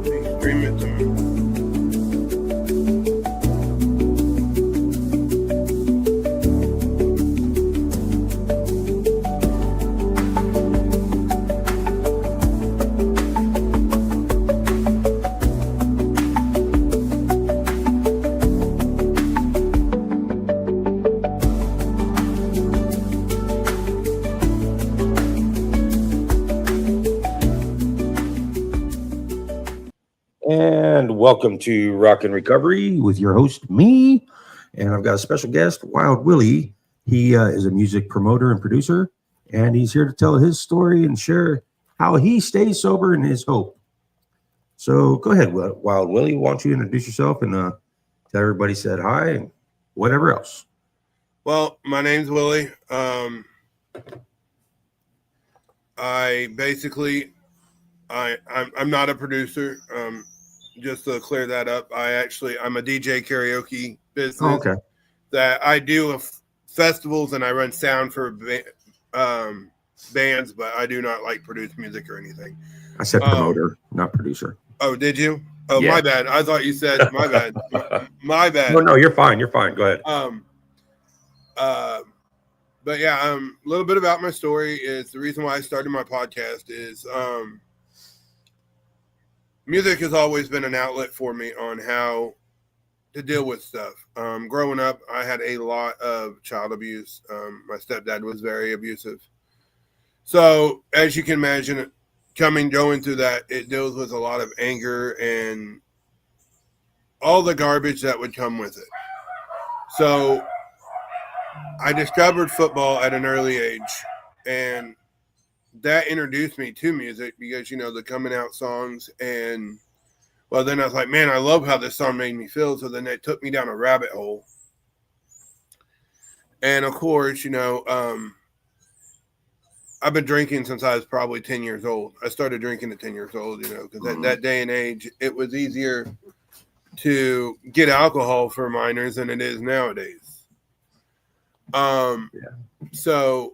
Stream it to me. And welcome to Rock and Recovery with your host, me. And I've got a special guest, Wild Willie. He is a music promoter and producer, and he's here to tell his story and share how he stays sober and his hope. So go ahead, Wild Willie. Why don't you introduce yourself and tell everybody said hi and whatever else. Well, my name's Willie. I'm not a producer. Just to clear that up, I'm a DJ karaoke business. Oh, okay. That I do festivals and I run sound for bands, but I do not like produce music or anything. I said promoter, not producer. Oh, did you? Oh, yeah. My bad. I thought you said my bad. My bad. No, you're fine. You're fine. Go ahead. But yeah, a little bit about my story is the reason why I started my podcast is music has always been an outlet for me on how to deal with stuff. Growing up, I had a lot of child abuse. My stepdad was very abusive. So as you can imagine, going through that, it deals with a lot of anger and all the garbage that would come with it. So I discovered football at an early age, and that introduced me to music because, the coming out songs. And, well, then I was like, man, I love how this song made me feel. So then it took me down a rabbit hole. And, of course, I've been drinking since I was probably 10 years old. I started drinking at 10 years old, because at that day and age, it was easier to get alcohol for minors than it is nowadays. So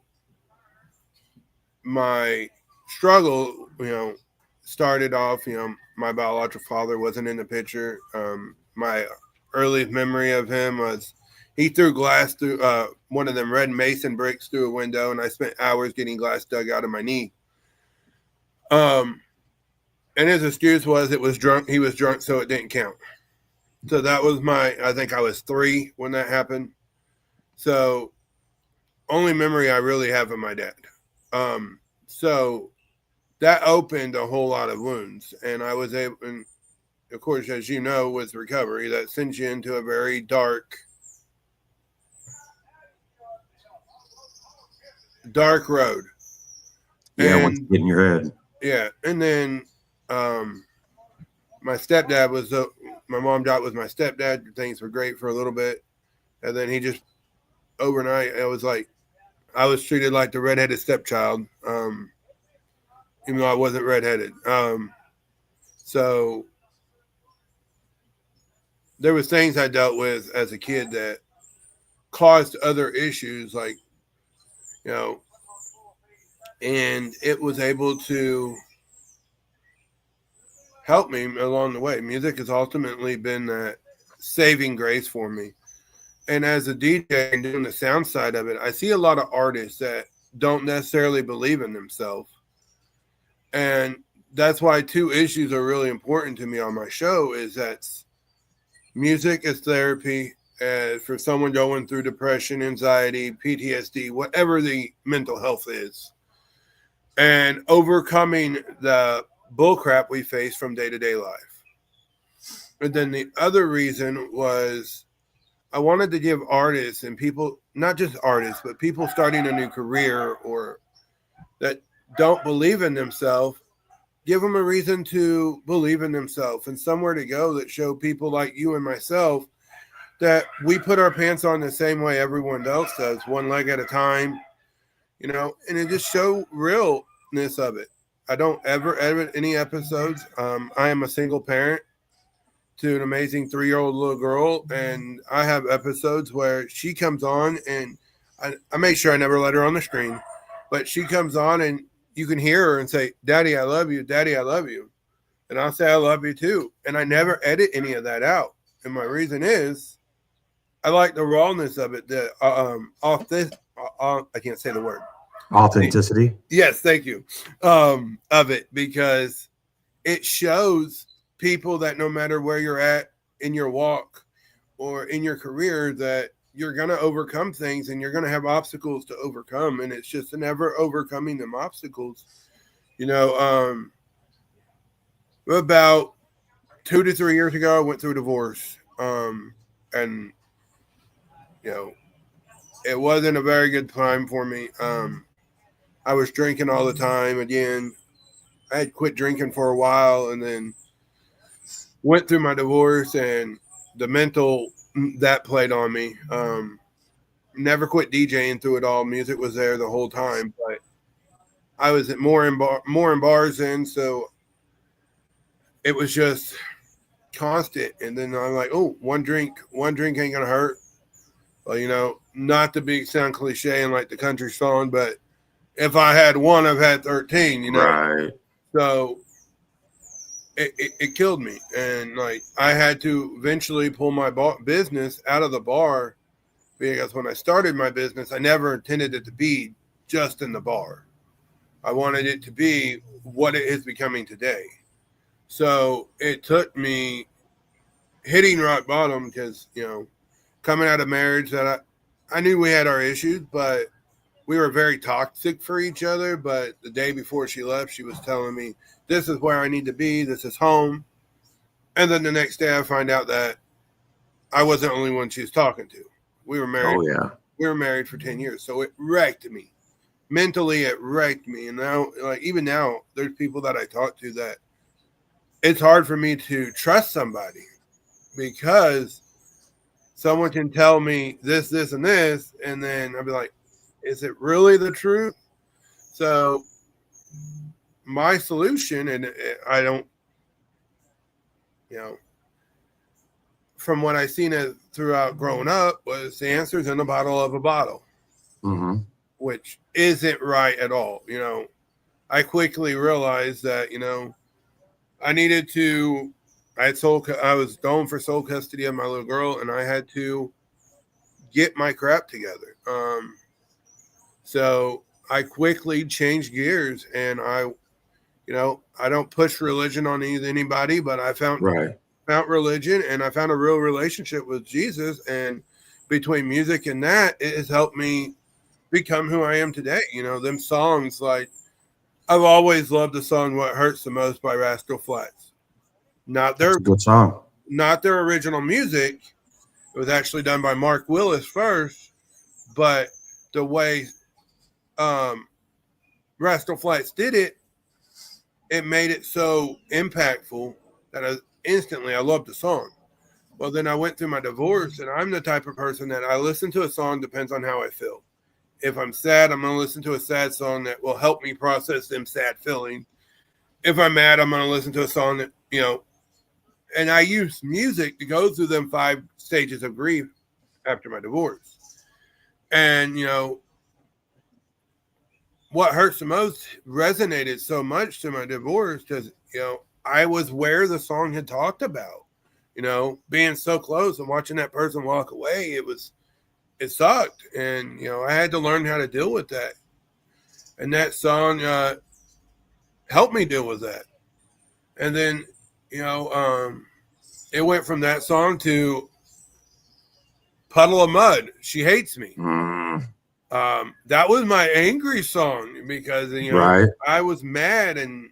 my struggle, started off, my biological father wasn't in the picture. My earliest memory of him was he threw glass through one of them red mason bricks through a window, and I spent hours getting glass dug out of my knee. And his excuse was he was drunk, so it didn't count. So that was I think I was 3 when that happened. So only memory I really have of my dad. So that opened a whole lot of wounds, and I was able, and of course, as you know, with recovery, that sends you into a very dark road. Yeah, once you get in your head. Yeah, and then my stepdad my mom died with my stepdad. Things were great for a little bit, and then he just overnight, I was treated like the redheaded stepchild, even though I wasn't redheaded. So there was things I dealt with as a kid that caused other issues, like, and it was able to help me along the way. Music has ultimately been that saving grace for me. And as a DJ and doing the sound side of it, I see a lot of artists that don't necessarily believe in themselves. And that's why 2 issues are really important to me on my show is that music is therapy for someone going through depression, anxiety, PTSD, whatever the mental health is, and overcoming the bullcrap we face from day-to-day life. And then the other reason was I wanted to give artists and people, not just artists, but people starting a new career or that don't believe in themselves, give them a reason to believe in themselves and somewhere to go that show people like you and myself that we put our pants on the same way everyone else does, one leg at a time, and it just show realness of it. I don't ever edit any episodes. I am a single parent to an amazing 3-year-old little girl, and I have episodes where she comes on, and I make sure I never let her on the screen, but she comes on and you can hear her and say, "Daddy, I love you. Daddy, I love you." and I'll say I love you too. And I never edit any of that out. And my reason is I like the rawness of it. The off this, I can't say the word. Authenticity. Yes, thank you. Of it, because it shows people that no matter where you're at in your walk or in your career, that you're going to overcome things and you're going to have obstacles to overcome. And it's just never overcoming them obstacles. You know, about 2 to 3 years ago, I went through a divorce. And, you know, it wasn't a very good time for me. I was drinking all the time again. I had quit drinking for a while and then went through my divorce, and the mental that played on me. Never quit DJing through it all. Music was there the whole time, but I was at more in bars then, so it was just constant. And then I'm like, oh, one drink ain't gonna hurt. Well, you know, not to sound cliche and like the country song, but if I had one, I've had 13, you know? Right. So it killed me. And like, I had to eventually pull my business out of the bar, because when I started my business, I never intended it to be just in the bar. I wanted it to be what it is becoming today. So it took me hitting rock bottom, because, you know, coming out of marriage that I knew we had our issues, but we were very toxic for each other. But the day before she left, she was telling me, this is where I need to be. This is home. And then the next day I find out that I wasn't the only one she was talking to. We were married. Oh, yeah. We were married for 10 years. So it wrecked me. Mentally, it wrecked me. And now, like, even now, there's people that I talk to that it's hard for me to trust somebody, because someone can tell me this, and this, and then I'll be like, is it really the truth? So my solution, and I don't, you know, from what I've seen it throughout growing up, was the answer's in a bottle of a bottle, which isn't right at all. You know, I quickly realized that, you know, I was going for sole custody of my little girl, and I had to get my crap together. So I quickly changed gears, and I don't push religion on anybody, but I found religion, and I found a real relationship with Jesus. And between music and that, it has helped me become who I am today. You know, them songs, like, I've always loved the song "What Hurts the Most" by Rascal Flatts. That's a good song. Not their original music. It was actually done by Mark Willis first, but the way Rascal Flatts did it, it made it so impactful that I loved the song. Well, then I went through my divorce, and I'm the type of person that I listen to a song depends on how I feel. If I'm sad, I'm going to listen to a sad song that will help me process them sad feelings. If I'm mad, I'm going to listen to a song that, you know, and I use music to go through them 5 stages of grief after my divorce. And, you know, What Hurts the Most resonated so much to my divorce, because, you know, I was where the song had talked about, you know, being so close and watching that person walk away. It sucked. And, you know, I had to learn how to deal with that. And that song helped me deal with that. And then, you know, it went from that song to Puddle of Mud, She Hates Me. That was my angry song, because, you know, I was mad, and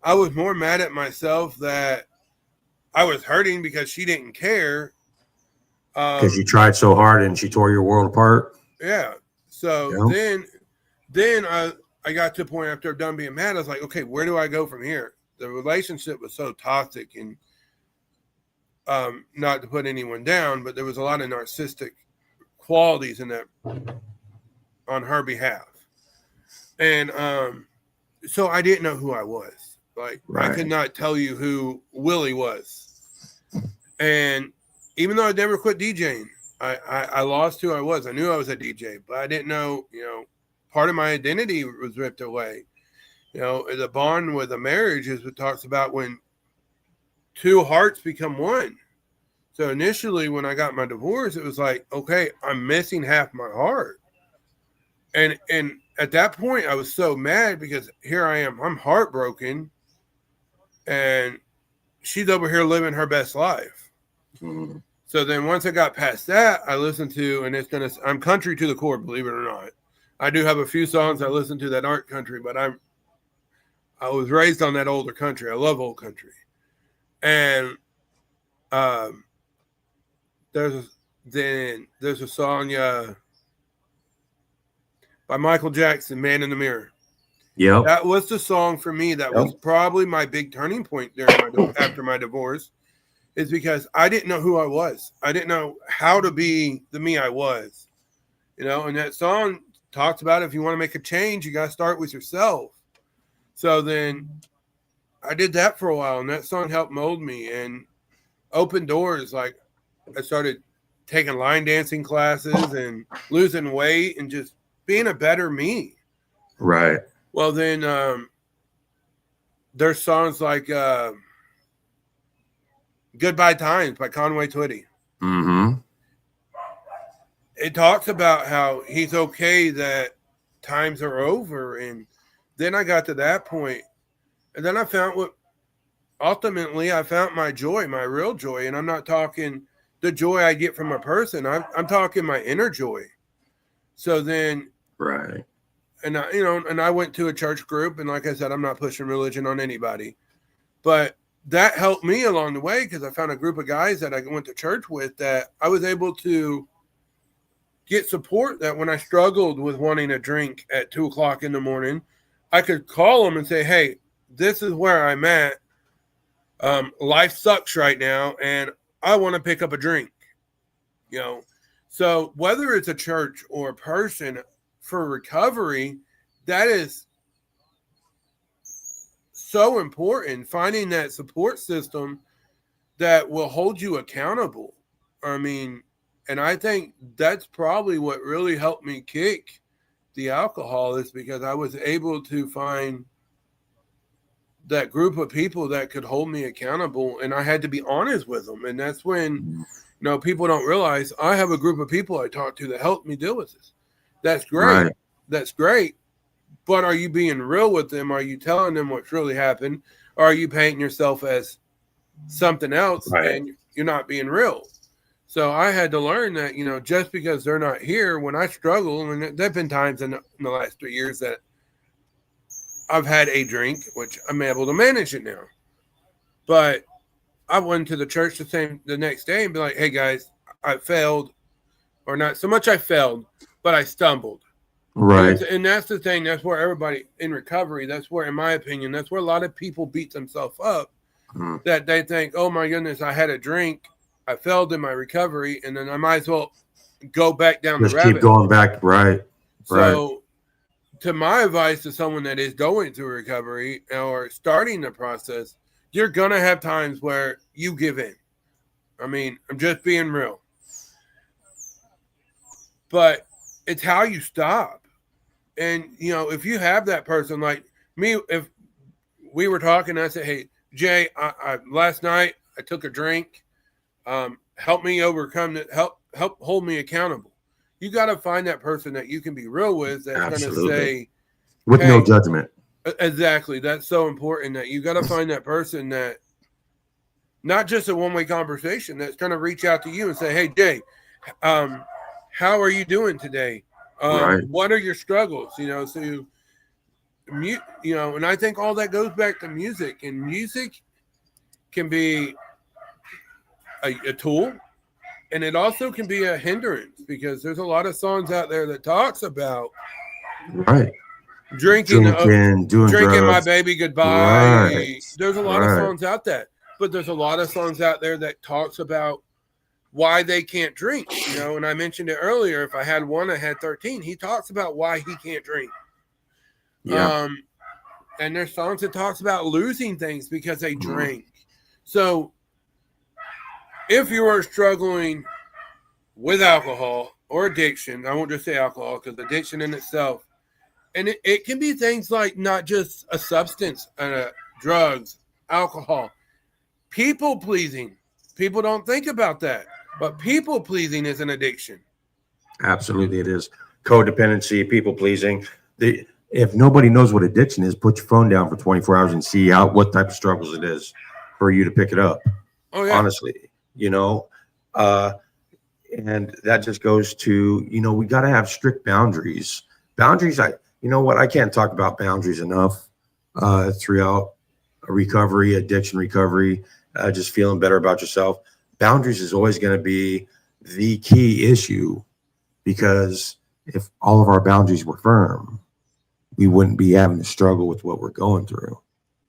I was more mad at myself that I was hurting because she didn't care. Because you tried so hard and she tore your world apart. Yeah. So then I got to a point after I'm done being mad. I was like, okay, where do I go from here? The relationship was so toxic, and not to put anyone down, but there was a lot of narcissistic qualities in that on her behalf. And so I didn't know who I was. Like, I could not tell you who Willie was. And even though I never quit DJing, I lost who I was. I knew I was a DJ, but I didn't know, you know, part of my identity was ripped away. You know, the bond with a marriage is what talks about when two hearts become one. So initially when I got my divorce, it was like, okay, I'm missing half my heart. And at that point I was so mad because here I am, I'm heartbroken, and she's over here living her best life. Mm-hmm. So then once I got past that, I listened to, and I'm country to the core, believe it or not. I do have a few songs I listen to that aren't country, but I was raised on that older country. I love old country. And there's a song by Michael Jackson, Man in the Mirror. Yeah. That was the song for me that was probably my big turning point after my divorce, is because I didn't know who I was. I didn't know how to be the me I was. And that song talks about if you want to make a change, you got to start with yourself. So then I did that for a while, and that song helped mold me and open doors. Like I started taking line dancing classes and losing weight and just being a better me. Right. Well, then there's songs like Goodbye Times by Conway Twitty. Mm-hmm. It talks about how he's okay that times are over. And then I got to that point, and then I found I found my joy, my real joy. And I'm not talking the joy I get from a person. I'm talking my inner joy. So then, right. And I went to a church group, and like I said, I'm not pushing religion on anybody, but that helped me along the way, because I found a group of guys that I went to church with that I was able to get support, that when I struggled with wanting a drink at 2:00 in the morning, I could call them and say, hey, this is where I'm at. Life sucks right now, and I want to pick up a drink. So whether it's a church or a person for recovery, that is so important. Finding that support system that will hold you accountable. I mean, and I think that's probably what really helped me kick the alcohol, is because I was able to find that group of people that could hold me accountable, and I had to be honest with them. And that's when, people don't realize I have a group of people I talk to that help me deal with this. That's great. Right. That's great. But are you being real with them? Are you telling them what's really happened? Or are you painting yourself as something else, right, and you're not being real? So I had to learn that, just because they're not here when I struggle, and there have been times in the last 3 years that I've had a drink, which I'm able to manage it now. But I went to the church the next day and be like, hey guys, I failed, or not so much I failed, but I stumbled. right. And that's the thing. That's where everybody in recovery, that's where, in my opinion, that's where a lot of people beat themselves up, that they think, oh my goodness, I had a drink, I failed in my recovery, and then I might as well go back down the rabbit. Keep going back. Right. So to my advice to someone that is going through recovery or starting the process, you're going to have times where you give in. I mean, I'm just being real. But it's how you stop. And, if you have that person like me, if we were talking, I said, hey, Jay, I last night I took a drink. Help me overcome that. Help hold me accountable. You got to find that person that you can be real with, that's going to say, with no judgment. Exactly. That's so important, that you got to find that person that, not just a one-way conversation, that's going to reach out to you and say, hey, Jay, how are you doing today? What are your struggles? So, and I think all that goes back to music, and music can be a tool, and it also can be a hindrance, because there's a lot of songs out there that talks about drinking doing drugs. My baby goodbye. Right. There's a lot of songs out there, but there's a lot of songs out there that talks about why they can't drink, and I mentioned it earlier. If I had one, I had 13. He talks about why he can't drink. Yeah. And there's songs that talks about losing things because they drink. So if you are struggling with alcohol or addiction, I won't just say alcohol, because addiction in itself, and it can be things like not just a substance, drugs, alcohol. People pleasing. People don't think about that, but people pleasing is an addiction. Absolutely, it is. Codependency, people pleasing. If nobody knows what addiction is, put your phone down for 24 hours and see what type of struggles it is for you to pick it up. Oh yeah. Honestly, and that just goes to, we got to have strict boundaries. Boundaries, I can't talk about boundaries enough throughout addiction recovery, just feeling better about yourself. Boundaries is always going to be the key issue, because if all of our boundaries were firm, we wouldn't be having to struggle with what we're going through.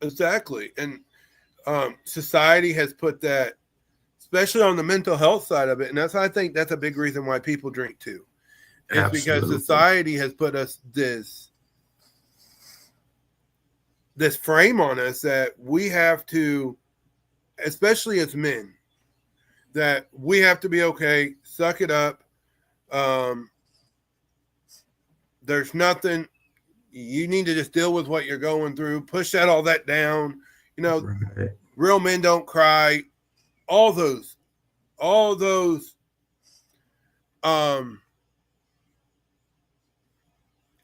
Exactly. And society has put that, especially on the mental health side of it. And I think that's a big reason why people drink too. It's because society has put us this frame on us that we have to, especially as men, that we have to be okay, suck it up. There's nothing, you need to just deal with what you're going through, push all that down. Right. Real men don't cry. All those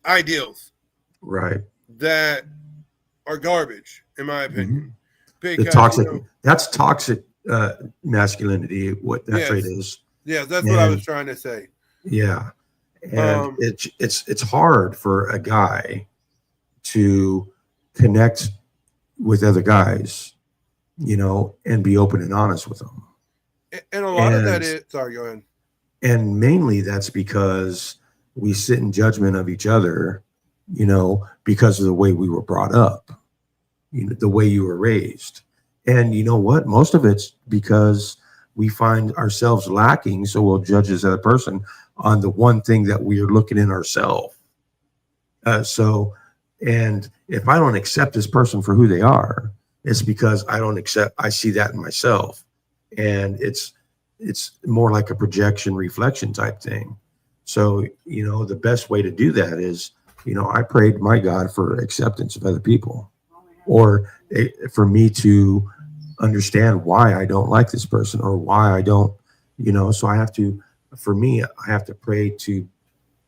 ideals, right, that are garbage, in my opinion. Because, the toxic, that's toxic masculinity, what that trait is. Yeah, that's what I was trying to say. Yeah. And it's hard for a guy to connect with other guys, and be open and honest with them. And a lot of that is, sorry, go ahead. And mainly that's because we sit in judgment of each other, because of the way we were brought up, the way you were raised. And you know what? Most of it's because we find ourselves lacking, so we'll judge this other person on the one thing that we are looking in ourselves. And if I don't accept this person for who they are, it's because I see that in myself. And it's more like a projection reflection type thing. So, the best way to do that is, I prayed my God for acceptance of other people, or for me to understand why I don't like this person, or why I don't, so I have to pray to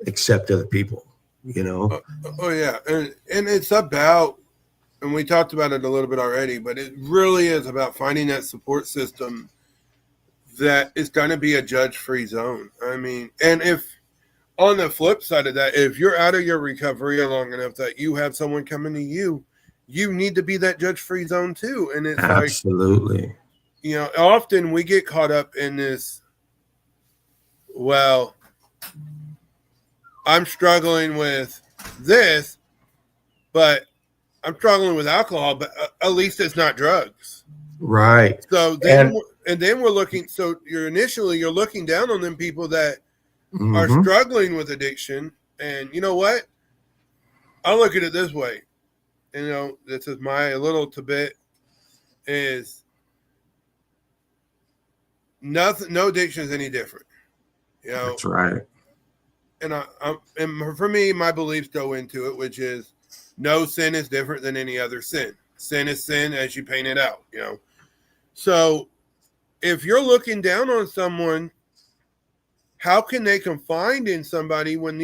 accept other people, Oh yeah. And it's about, and we talked about it a little bit already, but it really is about finding that support system that is going to be a judge-free zone. I mean, and if on the flip side of that, if you're out of your recovery long enough that you have someone coming to you, you need to be that judge-free zone too. And it's absolutely, often we get caught up in this, well, I'm struggling with this, but I'm struggling with alcohol, but at least it's not drugs. Right. So then, we're looking, so you're looking down on them people that are struggling with addiction. And you know what? I look at it this way. This is my little tidbit, is nothing, no addiction is any different. That's right. And for me, my beliefs go into it, which is no sin is different than any other sin. Sin is sin as you paint it out, So if you're looking down on someone, how can they confide in somebody when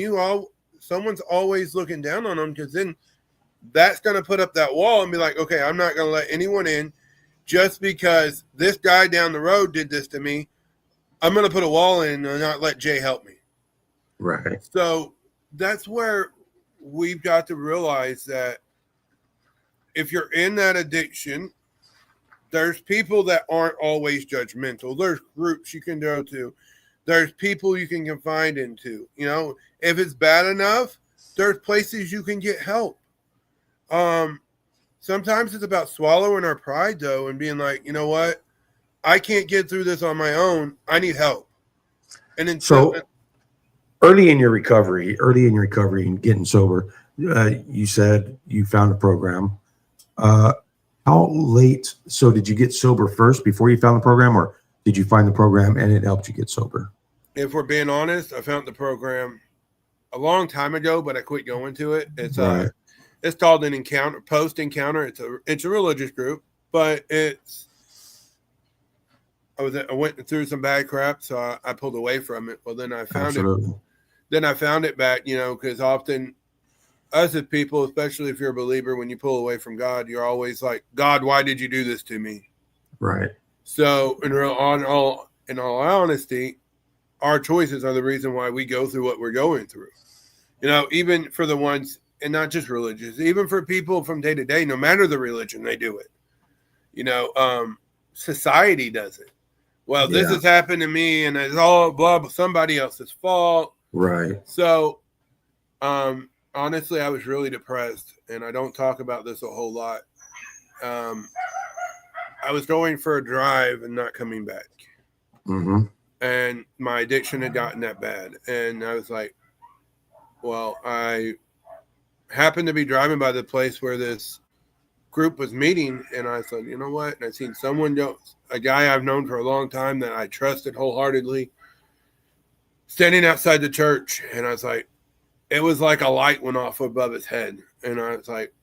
someone's always looking down on them? Because then that's going to put up that wall and be like, okay, I'm not going to let anyone in just because this guy down the road did this to me. I'm going to put a wall in and not let Jay help me. Right. So that's where we've got to realize that if you're in that addiction, there's people that aren't always judgmental. There's groups you can go to. There's people you can confide into. If it's bad enough, there's places you can get help. Sometimes it's about swallowing our pride, though, and being like, you know what? I can't get through this on my own. I need help. And then early in your recovery and getting sober, you said you found a program. How late? So did you get sober first before you found the program, or did you find the program and it helped you get sober? If we're being honest, I found the program a long time ago, but I quit going to it. It's right. It's called an post encounter. It's a religious group, but I went through some bad crap, so I pulled away from it. Well, then I found Absolutely. it. Then I found it back, because often us as people, especially if you're a believer, when you pull away from God, you're always like, God, why did you do this to me? Right. So in all honesty, our choices are the reason why we go through what we're going through. Even for the ones, and not just religious, even for people from day to day, no matter the religion, they do it. Society does it. Well, this has happened to me, and it's all somebody else's fault. Right. So, honestly, I was really depressed, and I don't talk about this a whole lot. I was going for a drive and not coming back. Mm-hmm. And my addiction had gotten that bad. And I was like, well, I happened to be driving by the place where this group was meeting. And I said, you know what? And I seen a guy I've known for a long time that I trusted wholeheartedly, standing outside the church. And I was like, it was like a light went off above his head. And I was like,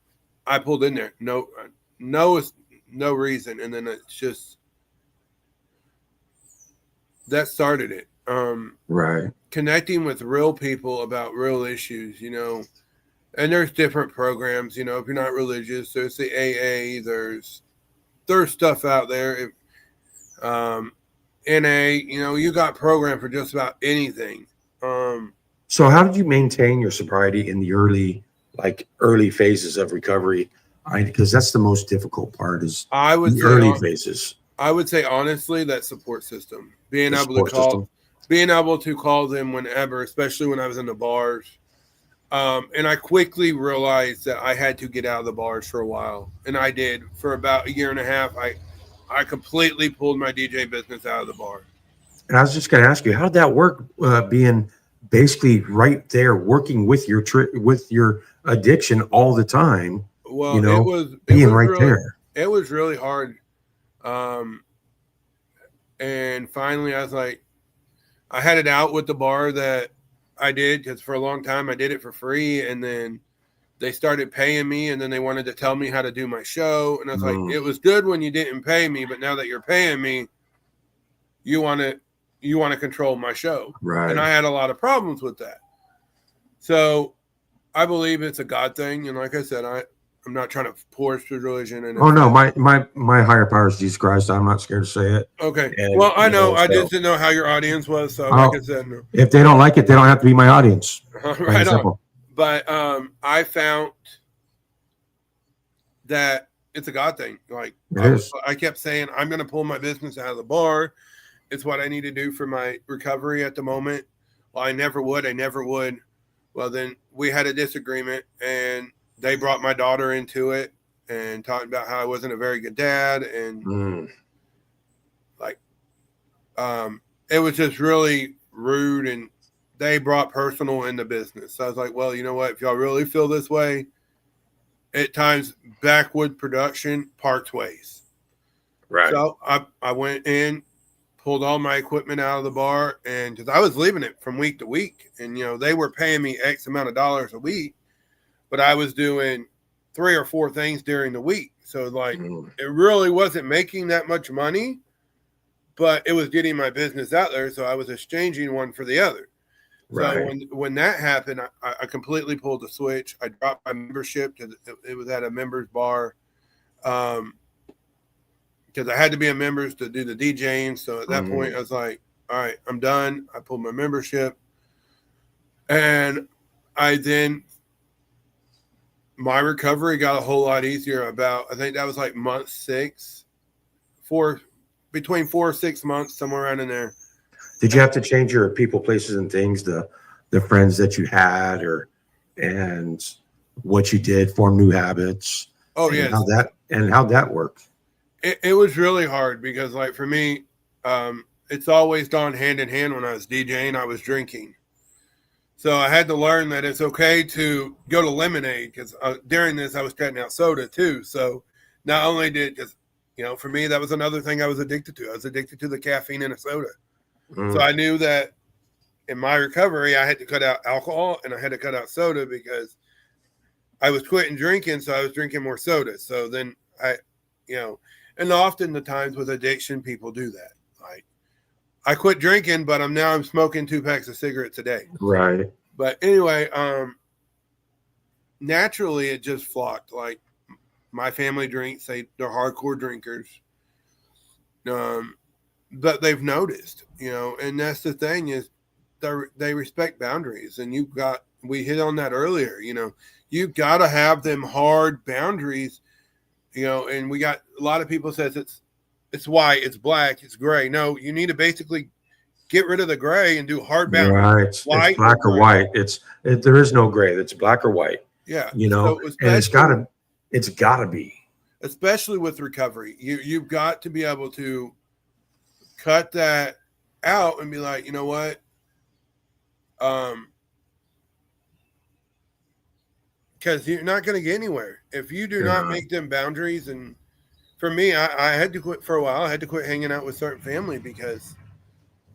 I pulled in there. No reason. And then it's just, that started it. Right. Connecting with real people about real issues, and there's different programs, if you're not religious, there's the AA, there's stuff out there. NA, you got program for just about anything. So how did you maintain your sobriety in the early phases of recovery? Because that's the most difficult part is the early phases. I would say honestly that support system, being able to call them whenever, especially when I was in the bars. And I quickly realized that I had to get out of the bars for a while, and I did for about a year and a half. I completely pulled my DJ business out of the bar. And I was just going to ask you, how did that work? Being basically right there, working with your addiction all the time. Well, it was right there. It was really hard. And finally, I was like, I had it out with the bar that I did, because for a long time I did it for free, and then they started paying me, and then they wanted to tell me how to do my show, and I was like, it was good when you didn't pay me, but now that you're paying me, you want to control my show, right? And I had a lot of problems with that. So I believe it's a God thing, and like I said, I'm not trying to force religion. And no, my higher power is Jesus Christ. I'm not scared to say it. Okay. Well, I know. I just didn't know how your audience was. So, like I said, no. If they don't like it, they don't have to be my audience. Right on. But I found that it's a God thing. Like I kept saying, I'm going to pull my business out of the bar. It's what I need to do for my recovery at the moment. Well, I never would. Well, then we had a disagreement, and they brought my daughter into it and talked about how I wasn't a very good dad. And it was just really rude. And they brought personal into business. So I was like, well, you know what? If y'all really feel this way, at times Backwood Production parts ways. Right. So I went in, pulled all my equipment out of the bar, and because I was leaving it from week to week, and they were paying me X amount of dollars a week, but I was doing 3 or 4 things during the week. So it really wasn't making that much money, but it was getting my business out there. So I was exchanging one for the other. Right. So when that happened, I completely pulled the switch. I dropped my membership because it was at a members bar. Because I had to be a member to do the DJing. So at that point, I was like, all right, I'm done. I pulled my membership. And my recovery got a whole lot easier I think that was like month 6, between 4 or 6 months, somewhere around in there. Did you have to change your people, places, and things, the friends that you had, and what you did, form new habits? Oh, yes. How'd that work? It was really hard because, like, for me, it's always gone hand in hand. When I was DJing, I was drinking. So I had to learn that it's okay to go to lemonade, because during this I was cutting out soda too. So not only because for me, that was another thing I was addicted to. I was addicted to the caffeine in a soda. So I knew that in my recovery, I had to cut out alcohol and I had to cut out soda because I was quitting drinking. So I was drinking more soda. So then and often the times with addiction, people do that. I quit drinking, but I'm smoking 2 packs of cigarettes a day. Right. But anyway, naturally it just flocked. Like my family drinks, they're hardcore drinkers. But they've noticed, and that's the thing is they respect boundaries, and we hit on that earlier, you got to have them hard boundaries, and we got a lot of people says it's white, it's black, it's gray. No, you need to basically get rid of the gray and do hard boundaries. Right. It's black or white. There is no gray. It's black or white. Yeah. So and it's gotta be. Especially with recovery. You've got to be able to cut that out and be like, you know what? Because you're not going to get anywhere if you do not make them boundaries. And for me, I had to quit for a while. I had to quit hanging out with certain family because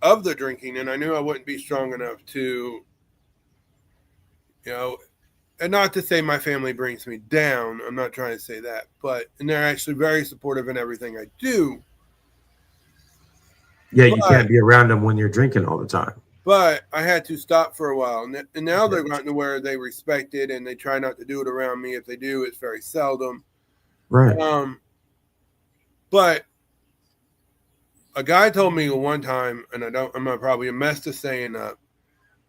of the drinking, and I knew I wouldn't be strong enough to, and not to say my family brings me down. I'm not trying to say that, and they're actually very supportive in everything I do. Yeah, you can't be around them when you're drinking all the time. But I had to stop for a while, and now they're gotten to where they respect it, and they try not to do it around me. If they do, it's very seldom. Right. But a guy told me one time, and I'm probably a mess to saying up,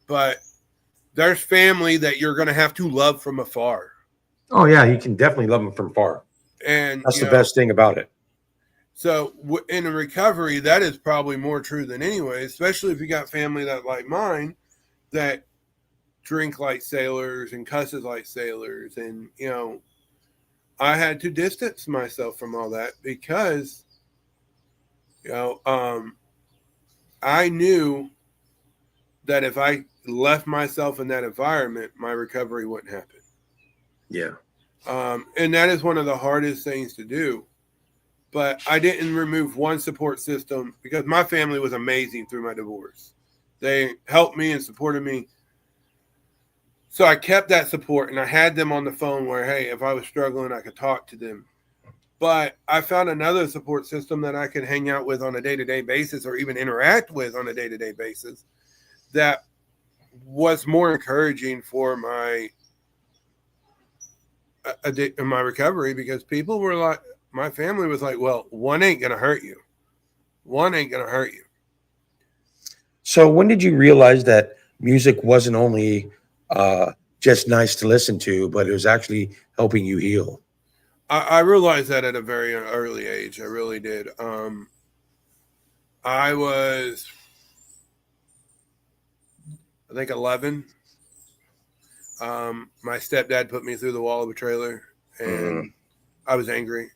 but there's family that you're going to have to love from afar. Oh yeah, you can definitely love them from afar, and that's the best thing about it. So in a recovery, that is probably more true than anyway, especially if you got family that like mine that drink like sailors and cusses like sailors. And, I had to distance myself from all that because, I knew that if I left myself in that environment, my recovery wouldn't happen. Yeah. And that is one of the hardest things to do. But I didn't remove one support system because my family was amazing through my divorce. They helped me and supported me. So I kept that support, and I had them on the phone where, hey, if I was struggling, I could talk to them. But I found another support system that I could hang out with on a day-to-day basis or even interact with on a day-to-day basis that was more encouraging for my recovery, because people were like, my family was like, well, one ain't going to hurt you. One ain't going to hurt you. So when did you realize that music wasn't only just nice to listen to, but it was actually helping you heal? I realized that at a very early age. I really did. I was, I think, 11. My stepdad put me through the wall of a trailer, and I was angry.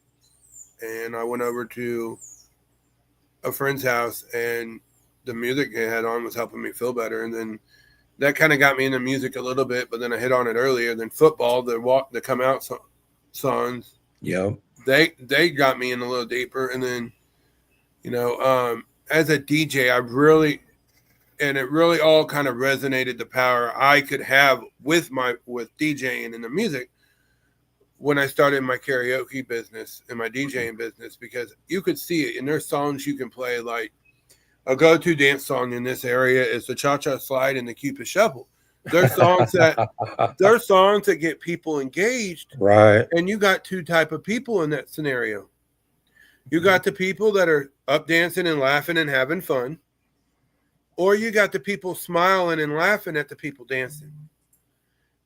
And I went over to a friend's house, and the music they had on was helping me feel better. And then that kind of got me into music a little bit, but then I hit on it earlier. Then football, the come out songs, they got me in a little deeper. And then, as a DJ, it really all kind of resonated the power I could have with DJing and the music when I started my karaoke business and my DJing business, because you could see it. And there's songs you can play, like a go-to dance song in this area is the Cha-Cha Slide and the Cupid Shuffle. There's songs that get people engaged. Right. And you got two type of people in that scenario. You got the people that are up dancing and laughing and having fun, or you got the people smiling and laughing at the people dancing.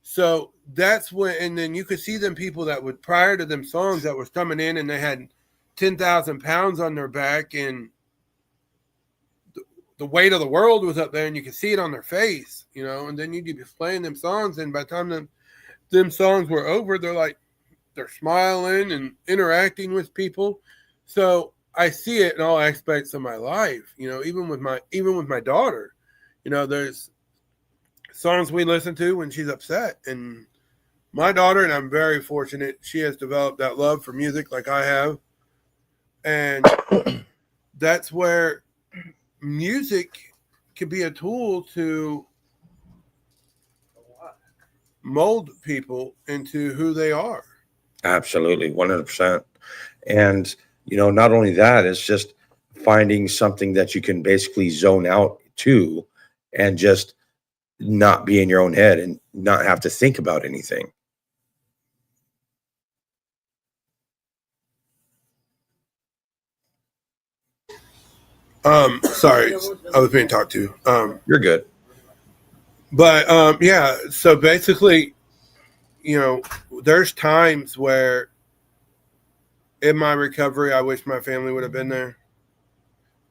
So that's when, and then you could see them people that would, prior to them songs, that was coming in and they had 10,000 pounds on their back and the weight of the world was up there, and you could see it on their face, and then you'd be playing them songs, and by the time them songs were over, they're smiling and interacting with people. So I see it in all aspects of my life, even with my daughter, there's songs we listen to when she's upset, and my daughter, and I'm very fortunate, she has developed that love for music like I have. And that's where music can be a tool to mold people into who they are. Absolutely, 100%. And not only that, it's just finding something that you can basically zone out to and just not be in your own head and not have to think about anything. Sorry, I was being talked to. You're good. But yeah, so basically, there's times where in my recovery, I wish my family would have been there.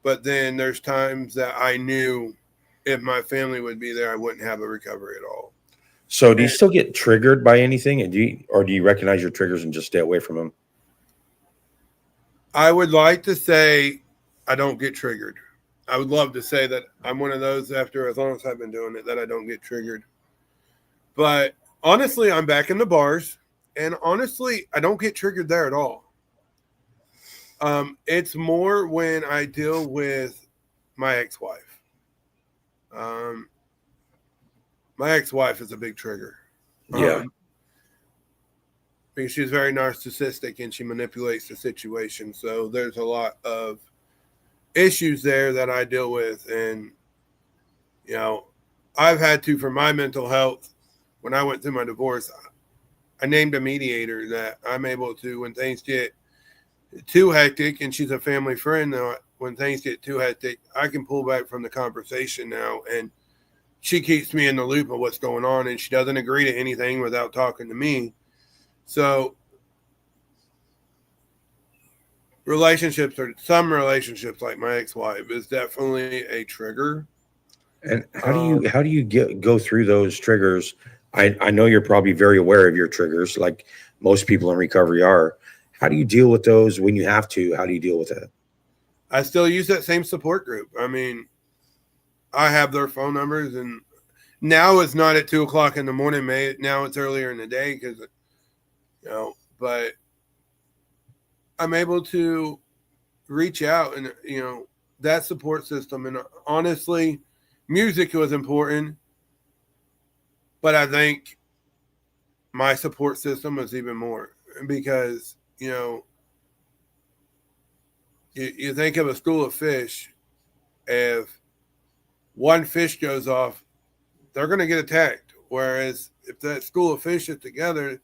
But then there's times that I knew if my family would be there, I wouldn't have a recovery at all. So do you still get triggered by anything, and do you recognize your triggers and just stay away from them? I would like to say I don't get triggered. I would love to say that I'm one of those after as long as I've been doing it that I don't get triggered. But honestly, I'm back in the bars, and honestly, I don't get triggered there at all. It's more when I deal with my ex-wife. My ex-wife is a big trigger. Yeah. Because she's very narcissistic and she manipulates the situation. So there's a lot of issues there that I deal with. And, I've had to, for my mental health, when I went through my divorce, I named a mediator that I'm able to, when things get too hectic, and she's a family friend, though, when things get too hectic, I can pull back from the conversation now. And she keeps me in the loop of what's going on, and she doesn't agree to anything without talking to me. So some relationships like my ex-wife is definitely a trigger. And how do you go through those triggers? I know you're probably very aware of your triggers, like most people in recovery are. How do you deal with those when you have to? How do you deal with it? I still use that same support group. I mean, I have their phone numbers, and now it's not at 2:00 in the morning, mate. Now it's earlier in the day because, but I'm able to reach out and, that support system. And honestly, music was important, but I think my support system was even more because, you think of a school of fish. If one fish goes off, they're going to get attacked. Whereas if that school of fish is together,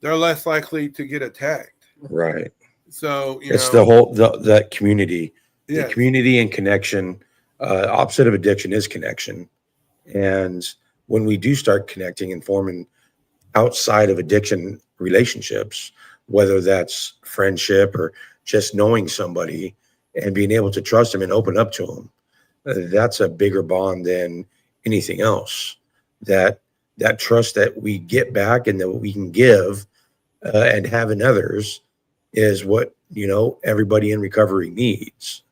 they're less likely to get attacked. Right. So, it's the whole, that community, yes. The community and connection. Opposite of addiction is connection. And when we do start connecting and forming outside of addiction relationships, whether that's friendship or just knowing somebody and being able to trust them and open up to them, that's a bigger bond than anything else. That trust that we get back and that we can give and have in others is what, everybody in recovery needs,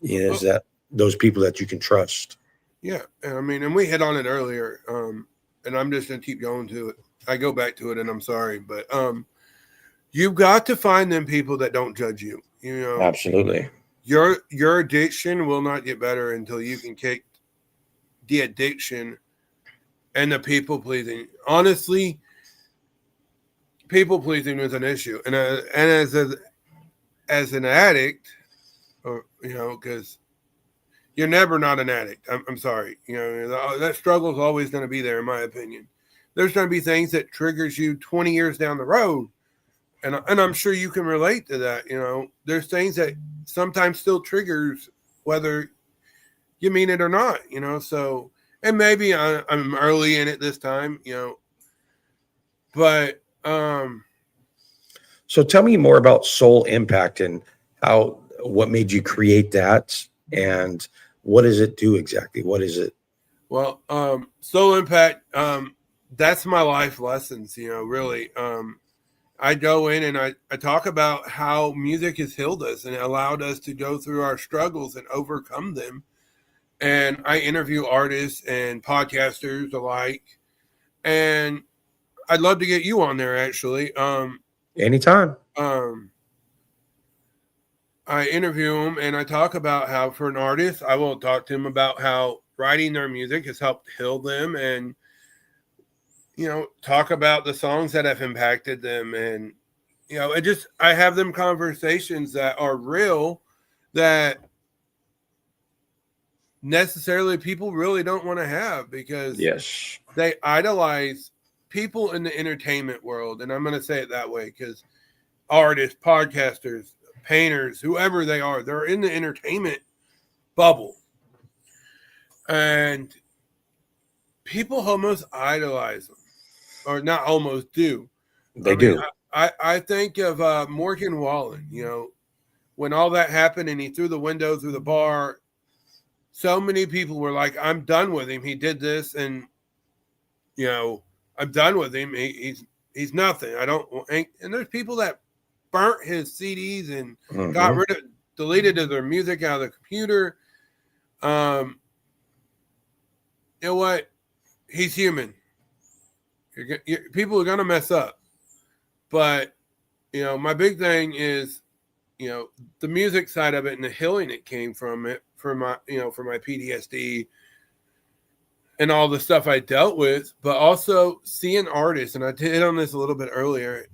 is that those people that you can trust. Yeah. I mean, and we hit on it earlier, and I'm just going to keep going to it. I go back to it, and I'm sorry, but you've got to find them people that don't judge you. Absolutely. Your addiction will not get better until you can kick the addiction and the people pleasing. Honestly, people pleasing is an issue, and as an addict, because you're never not an addict. I'm sorry, that struggle is always going to be there, in my opinion. There's going to be things that triggers you 20 years down the road. And I'm sure you can relate to that. There's things that sometimes still triggers, whether you mean it or not, so, and maybe I'm early in it this time, but, so tell me more about Soul Impact and what made you create that, and what does it do exactly? What is it? Well, Soul Impact, that's my life lessons, really. I go in and I talk about how music has healed us and allowed us to go through our struggles and overcome them. And I interview artists and podcasters alike. And I'd love to get you on there, actually. Anytime. I interview them and I talk about how, for an artist, I will talk to them about how writing their music has helped heal them, and talk about the songs that have impacted them. And, I have them conversations that are real, that necessarily people really don't want to have, because Yes. they idolize people in the entertainment world. And I'm going to say it that way because artists, podcasters, painters, whoever they are, they're in the entertainment bubble. And people almost idolize them, or not almost do. They do. I think of Morgan Wallen, when all that happened and he threw the window through the bar. So many people were like, I'm done with him. He did this, and, I'm done with him. He's nothing. I don't. And there's people that burnt his CDs and deleted their music out of the computer. You know what? He's human. People are going to mess up. But, my big thing is, the music side of it and the healing it came from it, for my PTSD and all the stuff I dealt with, but also seeing artists, and I hit on this a little bit earlier,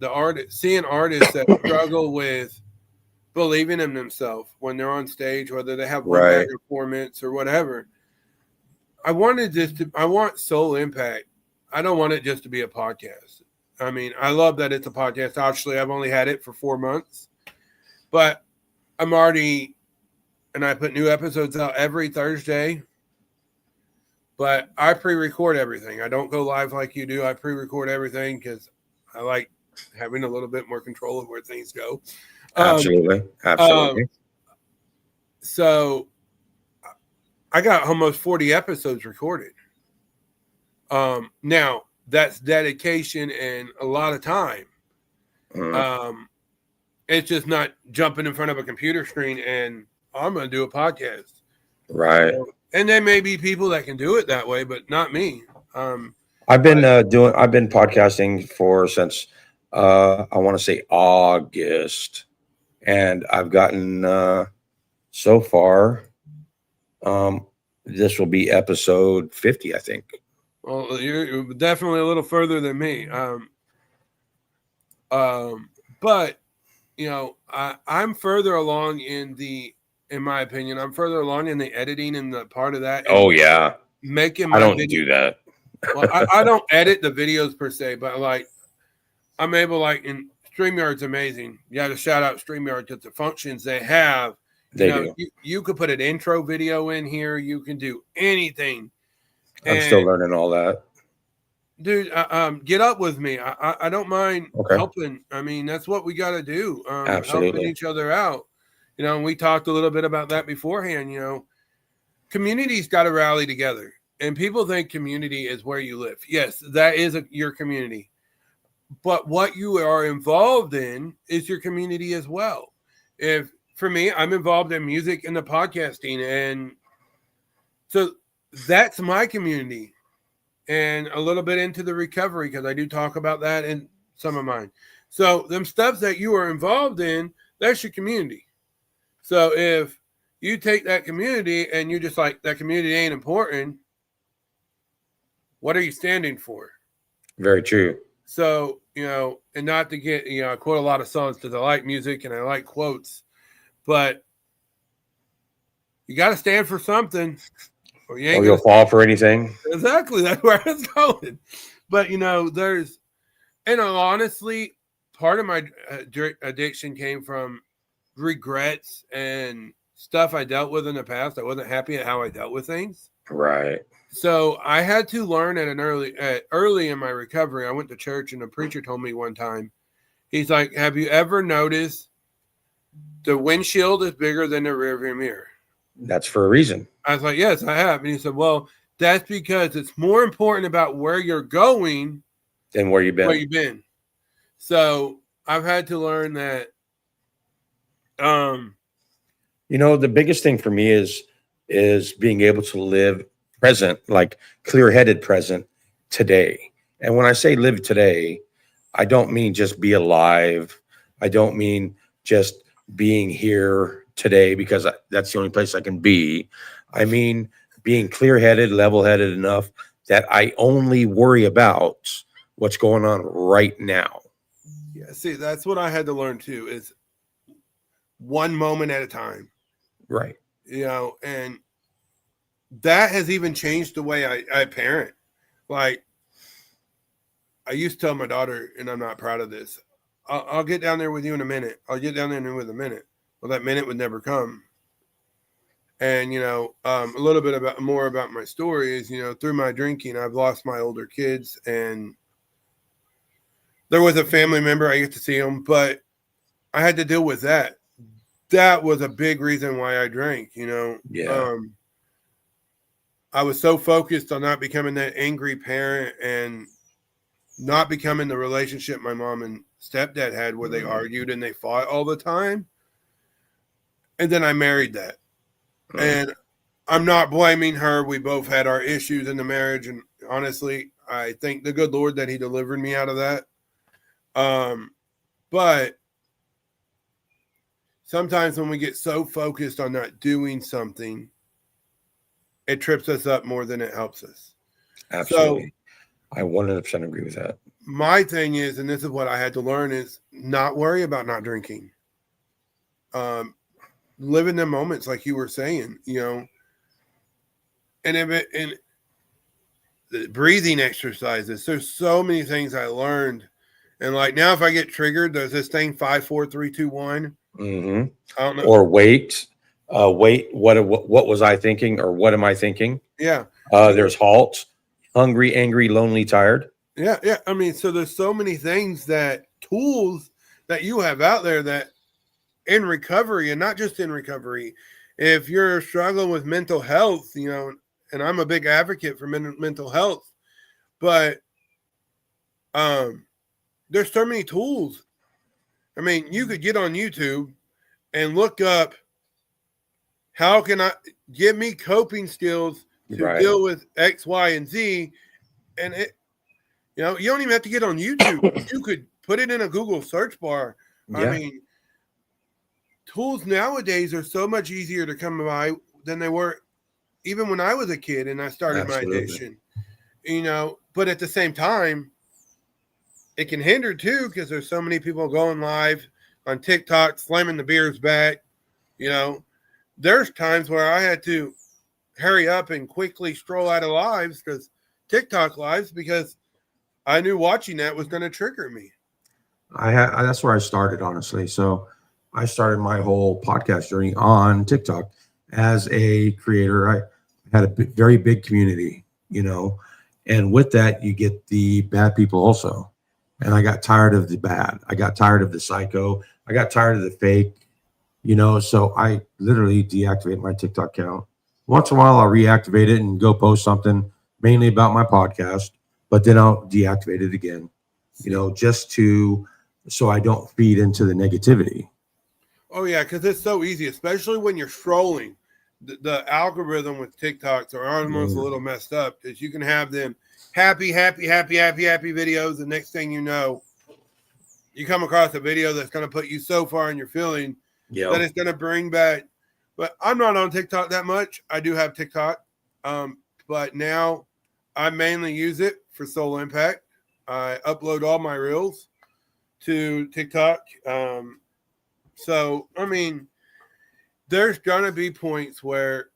seeing artists that struggle with believing in themselves when they're on stage, whether they have one bad performance or whatever. I want Soul Impact. I don't want it just to be a podcast. I mean, I love that it's a podcast. Actually, I've only had it for 4 months, but I'm already, and I put new episodes out every Thursday, but I pre-record everything. I don't go live like you do. I pre-record everything because I like having a little bit more control of where things go. Absolutely. So I got almost 40 episodes recorded. Now that's dedication and a lot of time. It's just not jumping in front of a computer screen and I'm going to do a podcast. Right. And there may be people that can do it that way, but not me. I've been podcasting since I want to say August, and I've gotten so far. This will be episode 50, I think. Well, you're definitely a little further than me. But I'm further along in my opinion, I'm further along in the editing and the part of that. Oh yeah, making my I don't video. do that. Well, I don't edit the videos per se, but I'm able, in StreamYard's amazing. You got to shout out StreamYard because the functions they have. You could put an intro video in here. You can do anything. I'm still learning all that. Dude, get up with me. I don't mind helping. I mean, that's what we got to do. Absolutely. Helping each other out. And we talked a little bit about that beforehand. Community's got to rally together. And people think community is where you live. Yes, that is your community. But what you are involved in is your community as well. For me, I'm involved in music and the podcasting. And so that's my community. And a little bit into the recovery, because I do talk about that in some of mine. So them stuff that you are involved in, that's your community. So if you take that community and you just like, that community ain't important, what are you standing for? Very true. So, and not to get, I quote a lot of songs because I like music and I like quotes, but you got to stand for something. Or you'll fall for anything. Exactly. That's where it's going. But, honestly, part of my addiction came from regrets and stuff I dealt with in the past. I wasn't happy at how I dealt with things. Right. So I had to learn early in my recovery. I went to church and a preacher told me one time, he's like, have you ever noticed the windshield is bigger than the rearview mirror? That's for a reason. I was like, yes, I have. And he said, well, that's because it's more important about where you're going than where you've been. So I've had to learn that. The biggest thing for me is being able to live present, like clear-headed present today. And when I say live today, I don't mean just be alive. I don't mean just being here today because that's the only place I can be. I mean, being clear-headed, level-headed enough that I only worry about what's going on right now. Yeah, see, that's what I had to learn too, is one moment at a time. Right. And that has even changed the way I parent. Like, I used to tell my daughter, and I'm not proud of this, I'll get down there with you in a minute. I'll get down there with a minute. Well, that minute would never come. And, a little bit more about my story is, through my drinking, I've lost my older kids, and there was a family member. I get to see them, but I had to deal with that. That was a big reason why I drank, Yeah. I was so focused on not becoming that angry parent and not becoming the relationship my mom and stepdad had where they argued and they fought all the time. And then I married that. And I'm not blaming her. We both had our issues in the marriage. And honestly, I thank the good Lord that he delivered me out of that. But sometimes when we get so focused on not doing something, it trips us up more than it helps us. Absolutely. So, I 100% agree with that. My thing is, and this is what I had to learn, is not worry about not drinking. Live in the moments, like you were saying, and the breathing exercises. There's so many things I learned, and like now, if I get triggered, there's this thing 5, 4, 3, 2, 1. Mm-hmm. I don't know. Or wait. What was I thinking, or what am I thinking? Yeah. There's halt. Hungry, angry, lonely, tired. Yeah. I mean, so there's so many things tools that you have out there that in recovery, and not just in recovery, if you're struggling with mental health, and I'm a big advocate for mental health, but there's so many tools. I mean, you could get on YouTube and look up, how can I give me coping skills to deal with X, Y, and Z. And you don't even have to get on YouTube. You could put it in a Google search bar. Yeah. I mean, tools nowadays are so much easier to come by than they were even when I was a kid and I started my addiction. But at the same time, it can hinder too, because there's so many people going live on TikTok, slamming the beers back. There's times where I had to hurry up and quickly stroll out of lives, because TikTok lives, because I knew watching that was going to trigger me. That's where I started, honestly. So I started my whole podcast journey on TikTok as a creator. I had a very big community, and with that, you get the bad people also. And I got tired of the bad. I got tired of the psycho. I got tired of the fake, so I literally deactivated my TikTok account. Once in a while, I'll reactivate it and go post something mainly about my podcast, but then I'll deactivate it again, just so I don't feed into the negativity. Oh, yeah, because it's so easy, especially when you're scrolling. The algorithm with TikToks are almost a little messed up, because you can have them happy videos. The next thing you know, you come across a video that's going to put you so far in your feeling that it's going to bring back. But I'm not on TikTok that much. I do have TikTok, but now I mainly use it for Soul Impact. I upload all my reels to TikTok. So, I mean, there's going to be points where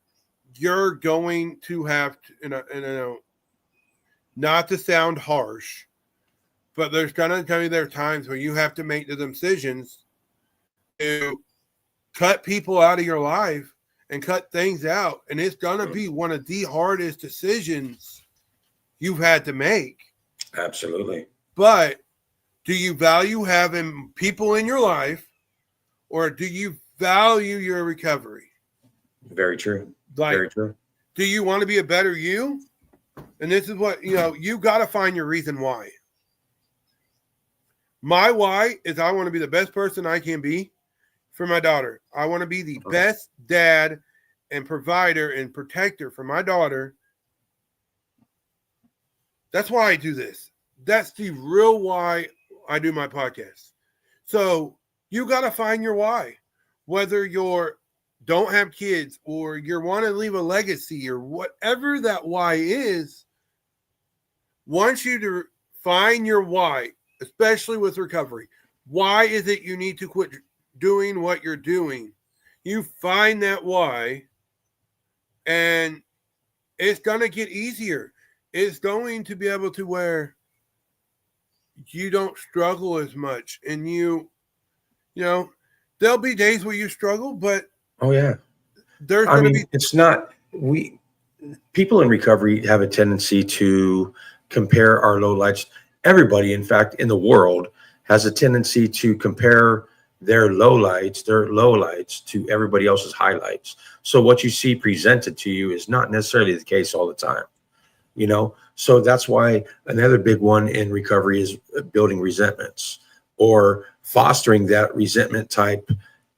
you're going to have to, not to sound harsh, but there's going to be there times where you have to make the decisions to cut people out of your life and cut things out. And it's going to be one of the hardest decisions you've had to make. Absolutely. But do you value having people in your life, or do you value your recovery? Very true. Very true. Do you want to be a better you? And this is what, you got to find your reason why. My why is I want to be the best person I can be for my daughter. I want to be the best dad and provider and protector for my daughter. That's why I do this. That's the real why I do my podcast. So you got to find your why. Whether you're don't have kids, or you want to leave a legacy, or whatever that why is, wants you to find your why, especially with recovery. Why is it you need to quit doing what you're doing? You find that why, and it's going to get easier. It's going to be able to where you don't struggle as much, and you know, there'll be days where you struggle, but Oh yeah. there's I going to mean, be it's not people in recovery have a tendency to compare our lowlights. Everybody, in fact, in the world has a tendency to compare their lowlights to everybody else's highlights. So what you see presented to you is not necessarily the case all the time, you know? So that's why another big one in recovery is building resentments or fostering that resentment type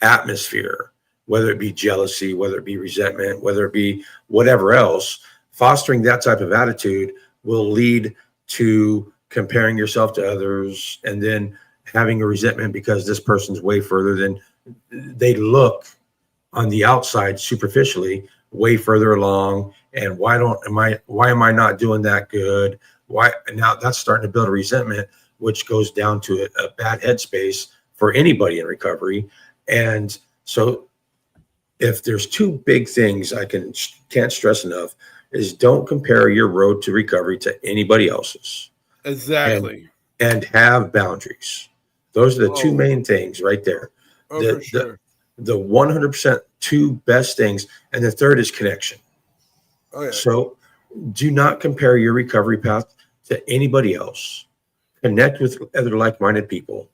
atmosphere, whether it be jealousy, whether it be resentment, whether it be whatever else. Fostering that type of attitude will lead to comparing yourself to others and then having a resentment because this person's way further than they look on the outside superficially, way further along. And why am I not doing that good? Why now that's starting to build a resentment, which goes down to a bad headspace for anybody in recovery. And so if there's two big things I can't stress enough is don't compare your road to recovery to anybody else's. exactly. And have boundaries. Those are the two Oh, main things right there. oh, for sure. The 100% two best things. And the third is connection. Oh, yeah. So do not compare your recovery path to anybody else. Connect with other like-minded people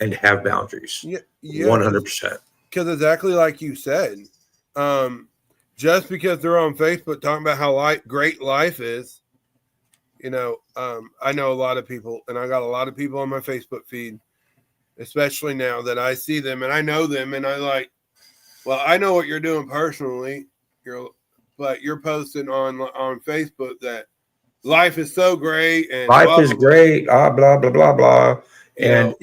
and have boundaries. Yeah, 100%. Because exactly like you said, just because they're on Facebook talking about how great life is, I know a lot of people, and I got a lot of people on my Facebook feed, especially now that I see them and I know them, and I know what you're doing personally, but you're posting on Facebook that life is so great and Life blah, is blah, blah. great, blah, blah, blah, blah. You And know,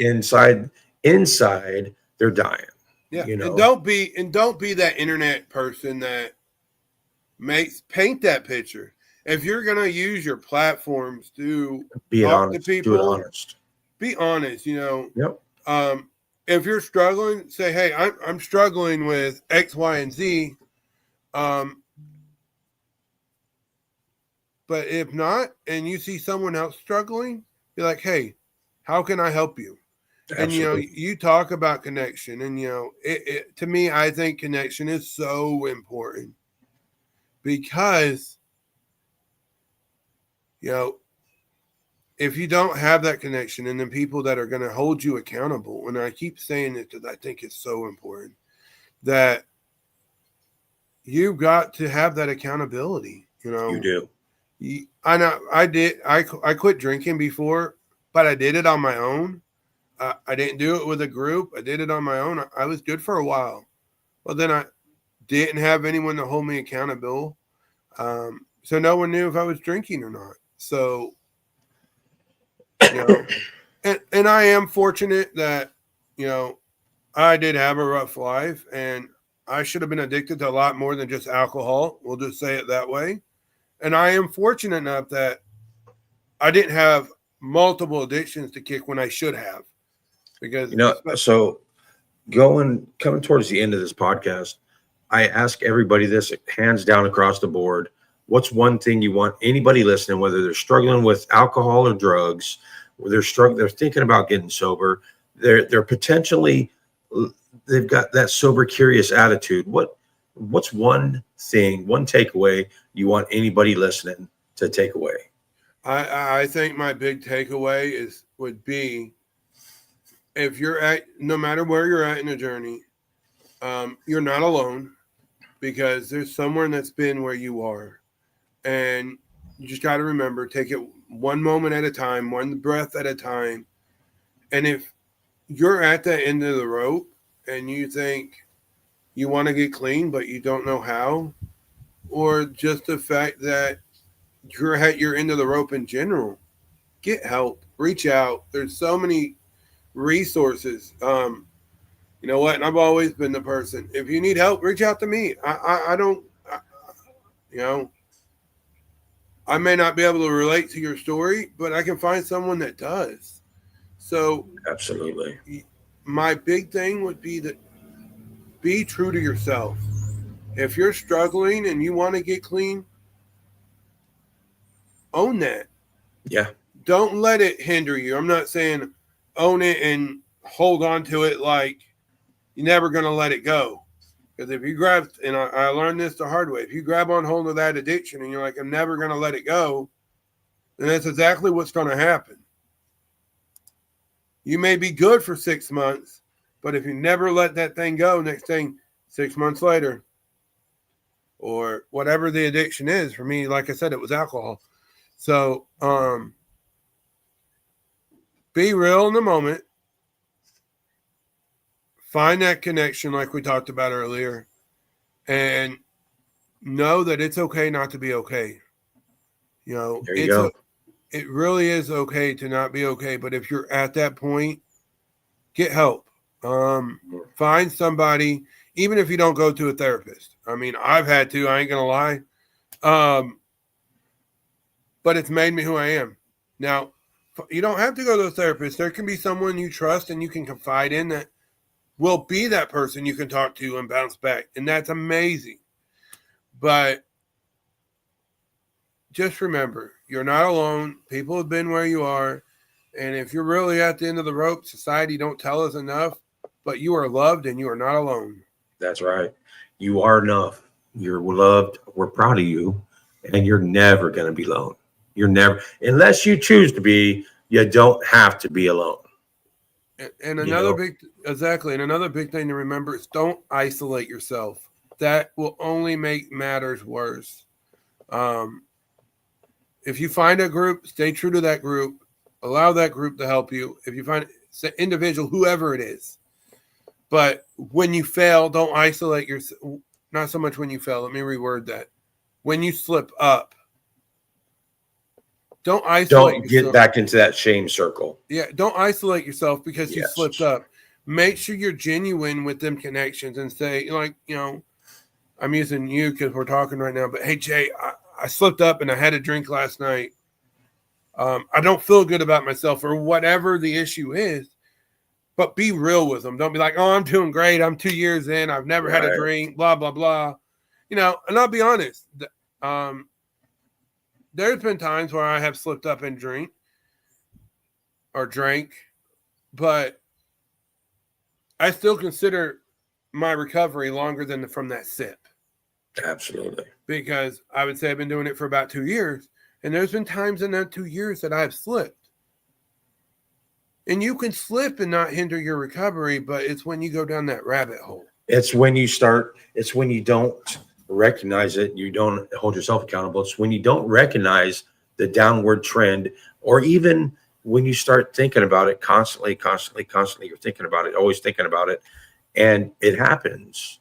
inside, they're dying. yeah, You and know, don't be that internet person that paint that picture. If you're gonna use your platforms to be it talk to honest, do it people, honest. be honest. Yep. If you're struggling, say, "Hey, I'm struggling with X, Y, and Z." But if not, and you see someone else struggling, be like, "Hey, how can I help you?" And Absolutely. you talk about connection, and to me, I think connection is so important because if you don't have that connection and the people that are going to hold you accountable, and I keep saying it because I think it's so important that you've got to have that accountability. You do. I know I did. I quit drinking before, but I did it on my own. I didn't do it with a group. I did it on my own. I was good for a while. Well, then I didn't have anyone to hold me accountable. So no one knew if I was drinking or not. So, and I am fortunate that, I did have a rough life, and I should have been addicted to a lot more than just alcohol. We'll just say it that way. And I am fortunate enough that I didn't have multiple addictions to kick when I should have. Because So coming towards the end of this podcast, I ask everybody this hands down across the board. What's one thing you want anybody listening, whether they're struggling with alcohol or drugs, they're thinking about getting sober, they're potentially, they've got that sober curious attitude. What's one thing, one takeaway you want anybody listening to take away? I think my big takeaway would be, if no matter where you're at in the journey, you're not alone, because there's someone that's been where you are, and you just got to remember, take it one moment at a time, one breath at a time. And if you're at the end of the rope and you think you want to get clean, but you don't know how, or just the fact that you're at your end of the rope in general, get help, reach out. There's so many resources. You know what? And I've always been the person. If you need help, reach out to me. I don't, I may not be able to relate to your story, but I can find someone that does. So, Absolutely. my big thing would be that be true to yourself. If you're struggling and you want to get clean, own that. Yeah. Don't let it hinder you. I'm not saying own it and hold on to it like you're never going to let it go. Because if you grab, and I learned this the hard way, if you grab on hold of that addiction and you're like, I'm never going to let it go, then that's exactly what's going to happen. You may be good for 6 months, but if you never let that thing go, next thing, 6 months later, or whatever the addiction is, for me, like I said, it was alcohol. So, be real in the moment. Find that connection like we talked about earlier, and know that it's okay not to be okay. You know, there you go. It really is okay to not be okay. But if you're at that point, get help. Find somebody, even if you don't go to a therapist. I mean, I've had to, I ain't going to lie. But it's made me who I am. Now, you don't have to go to a therapist. There can be someone you trust and you can confide in that will be that person you can talk to and bounce back. And that's amazing. But just remember, you're not alone. People have been where you are. And if you're really at the end of the rope, society don't tell us enough, but you are loved and you are not alone. That's right. You are enough. You're loved. We're proud of you. And you're never going to be alone. You're never, unless you choose to be, you don't have to be alone. And another big thing to remember is don't isolate yourself. That will only make matters worse. If you find a group, stay true to that group. Allow that group to help you. If you find an individual, whoever it is. But when you fail, don't isolate yourself. Not so much when you fail. Let me reword that. When you slip up, don't isolate yourself. Get back into that shame circle. Yeah, don't isolate yourself because you slipped up. Make sure you're genuine with them connections and say, like, you know, I'm using you because we're talking right now, but hey, Jay, I slipped up and I had a drink last night. I don't feel good about myself or whatever the issue is, but be real with them. Don't be like, oh, I'm doing great. I'm 2 years in. I've never had a drink, blah, blah, blah. You know, and I'll be honest. There's been times where I have slipped up and drank, but I still consider my recovery longer than from that sip. Absolutely. Because I would say I've been doing it for about 2 years. And there's been times in that 2 years that I've slipped. And you can slip and not hinder your recovery, but it's when you go down that rabbit hole. It's when you don't recognize it. You don't hold yourself accountable. It's when you don't recognize the downward trend, or even when you start thinking about it constantly, you're thinking about it, always thinking about it, and it happens.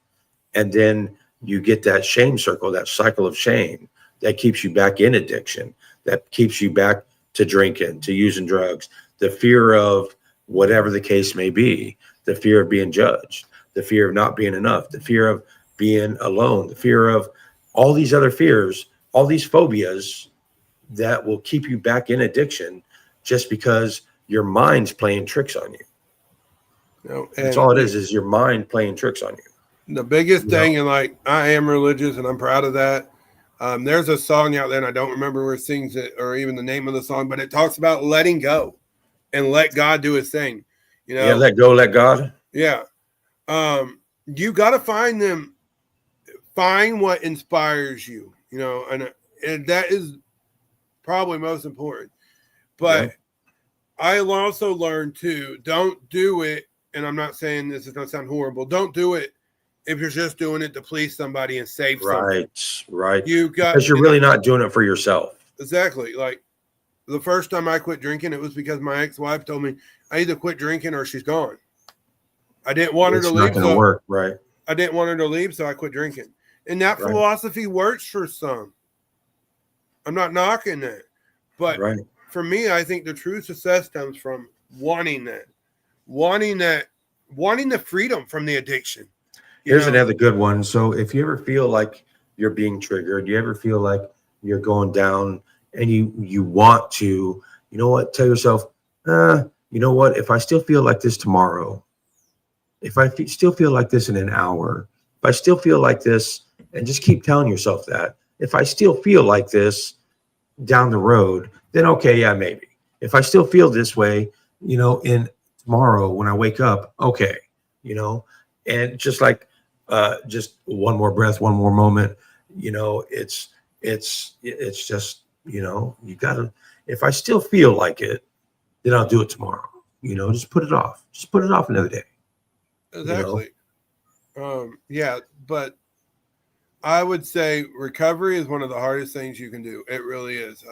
And then you get that shame circle, that cycle of shame that keeps you back in addiction, that keeps you back to drinking, to using drugs, the fear of whatever the case may be, the fear of being judged, the fear of not being enough, the fear of being alone, the fear of all these other fears, all these phobias that will keep you back in addiction just because your mind's playing tricks on you. No, that's all it is your mind playing tricks on you. The biggest thing, and like, I am religious and I'm proud of that. There's a song out there, and I don't remember where it sings it or even the name of the song, but it talks about letting go and let God do his thing. You know, let go, let God. Yeah. You got to find what inspires you, you know, and that is probably most important. But I also learned too, don't do it. And I'm not saying this is going to sound horrible. Don't do it if you're just doing it to please somebody and save something. Right. Because you're really not doing it for yourself. Exactly. Like the first time I quit drinking, it was because my ex-wife told me I either quit drinking or she's gone. I didn't want her to leave. It's not going to work, right? I didn't want her to leave, so I quit drinking. And that philosophy works for some. I'm not knocking that. But for me, I think the true success comes from wanting the freedom from the addiction. Here's another good one. So if you ever feel like you're being triggered, you ever feel like you're going down and you want to, you know what, tell yourself, you know what, if I still feel like this tomorrow, if I still feel like this in an hour, if I still feel like this, and just keep telling yourself that, if I still feel like this, down the road, then okay, yeah, maybe. If I still feel this way, in tomorrow when I wake up, okay, and just like just one more breath, one more moment, it's just, you gotta, if I still feel like it, then I'll do it tomorrow. Just put it off. Just put it off another day. Exactly. Yeah, but I would say recovery is one of the hardest things you can do. It really is.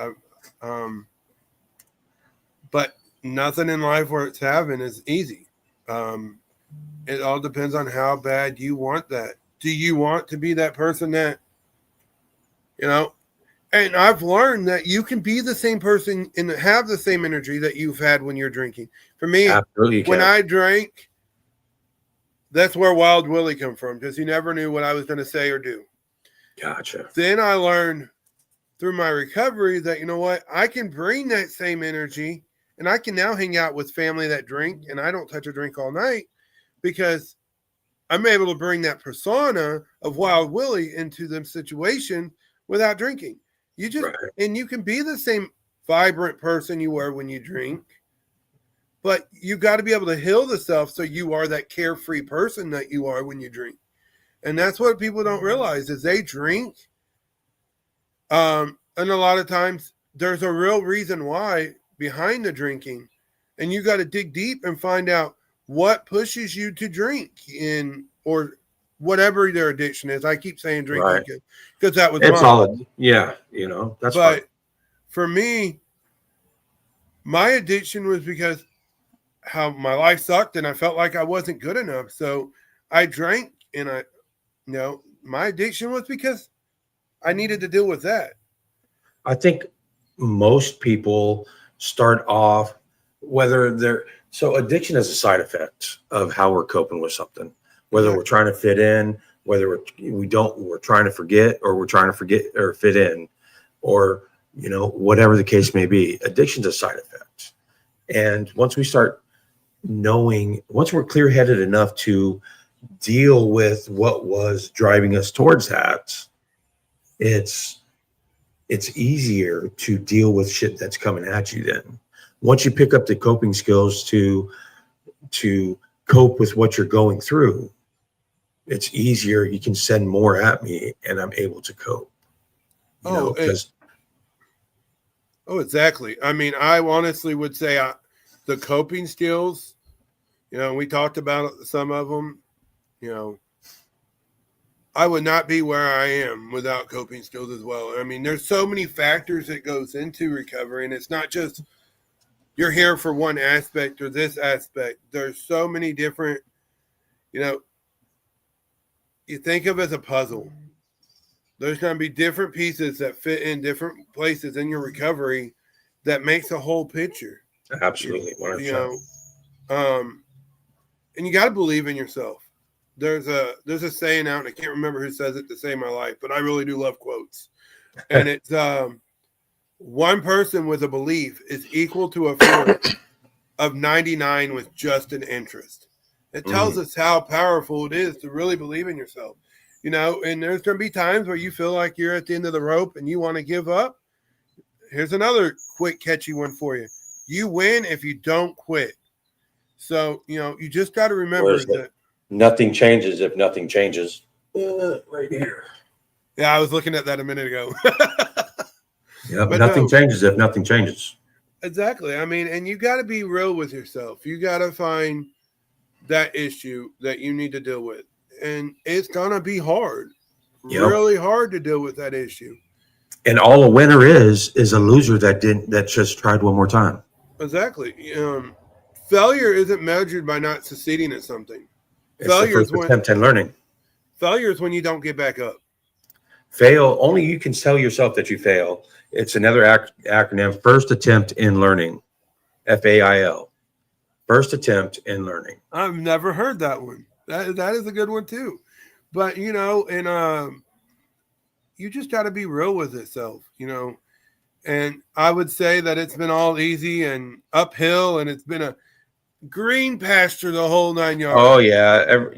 But nothing in life worth having is easy. It all depends on how bad you want that. Do you want to be that person that, and I've learned that you can be the same person and have the same energy that you've had when you're drinking. For me, absolutely, when I drank, that's where Wild Willie come from, because he never knew what I was going to say or do. Gotcha. Then I learned through my recovery that, you know what, I can bring that same energy, and I can now hang out with family that drink, and I don't touch a drink all night because I'm able to bring that persona of Wild Willie into the situation without drinking. You just, right. And you can be the same vibrant person you were when you drink, but you got to be able to heal the self so you are that carefree person that you are when you drink. And that's what people don't realize is they drink. And a lot of times there's a real reason why behind the drinking. And you got to dig deep and find out what pushes you to drink or whatever their addiction is. I keep saying drinking because that was it's all, yeah, that's but fine. For me, my addiction was because how my life sucked and I felt like I wasn't good enough. So I drank, and my addiction was because I needed to deal with that. I think most people start off, so addiction is a side effect of how we're coping with something, whether we're trying to fit in, whether we're trying to forget, or we're trying to forget or fit in, or, whatever the case may be. Addiction's a side effect. And once we start once we're clear-headed enough to deal with what was driving us towards that, it's easier to deal with shit that's coming at you then. Once you pick up the coping skills to cope with what you're going through, it's easier. You can send more at me and I'm able to cope. Exactly. I mean, I honestly would say the coping skills, we talked about some of them, I would not be where I am without coping skills as well. I mean, there's so many factors that goes into recovery, and it's not just you're here for one aspect or this aspect. There's so many different, you think of it as a puzzle. There's going to be different pieces that fit in different places in your recovery that makes a whole picture. Absolutely. 100%. And you got to believe in yourself. There's a saying out, and I can't remember who says it to save my life, but I really do love quotes. And it's one person with a belief is equal to a force of 99 with just an interest. It tells us how powerful it is to really believe in yourself. And there's going to be times where you feel like you're at the end of the rope and you want to give up. Here's another quick, catchy one for you. You win if you don't quit. So, you just got to remember that nothing changes if nothing changes. Right here. Yeah, I was looking at that a minute ago. Yeah, but nothing changes if nothing changes. Exactly. I mean, and you got to be real with yourself. You got to find that issue that you need to deal with. And it's going to be hard, really hard to deal with that issue. And all a winner is a loser that just tried one more time. Exactly. Failure isn't measured by not succeeding at something. Failure is when attempt and learning. Failure is when you don't get back up. Fail, only you can tell yourself that you fail. It's another acronym, first attempt in learning, FAIL. First attempt in learning. I've never heard that one. That is a good one too. But, you just got to be real with yourself, and I would say that it's been all easy and uphill, and it's been a green pasture the whole 9 yards. Oh yeah.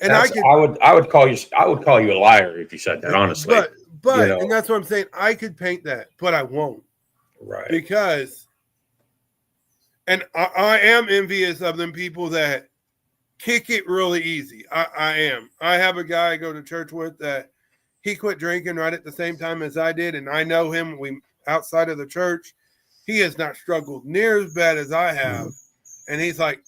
And I would call you a liar if you said that, honestly. But, and that's what I'm saying, I could paint that, but I won't. Right. Because, and I am envious of them people that kick it really easy. I am. I have a guy I go to church with that he quit drinking right at the same time as I did, and I know him. We outside of the church, he has not struggled near as bad as I have. And he's like,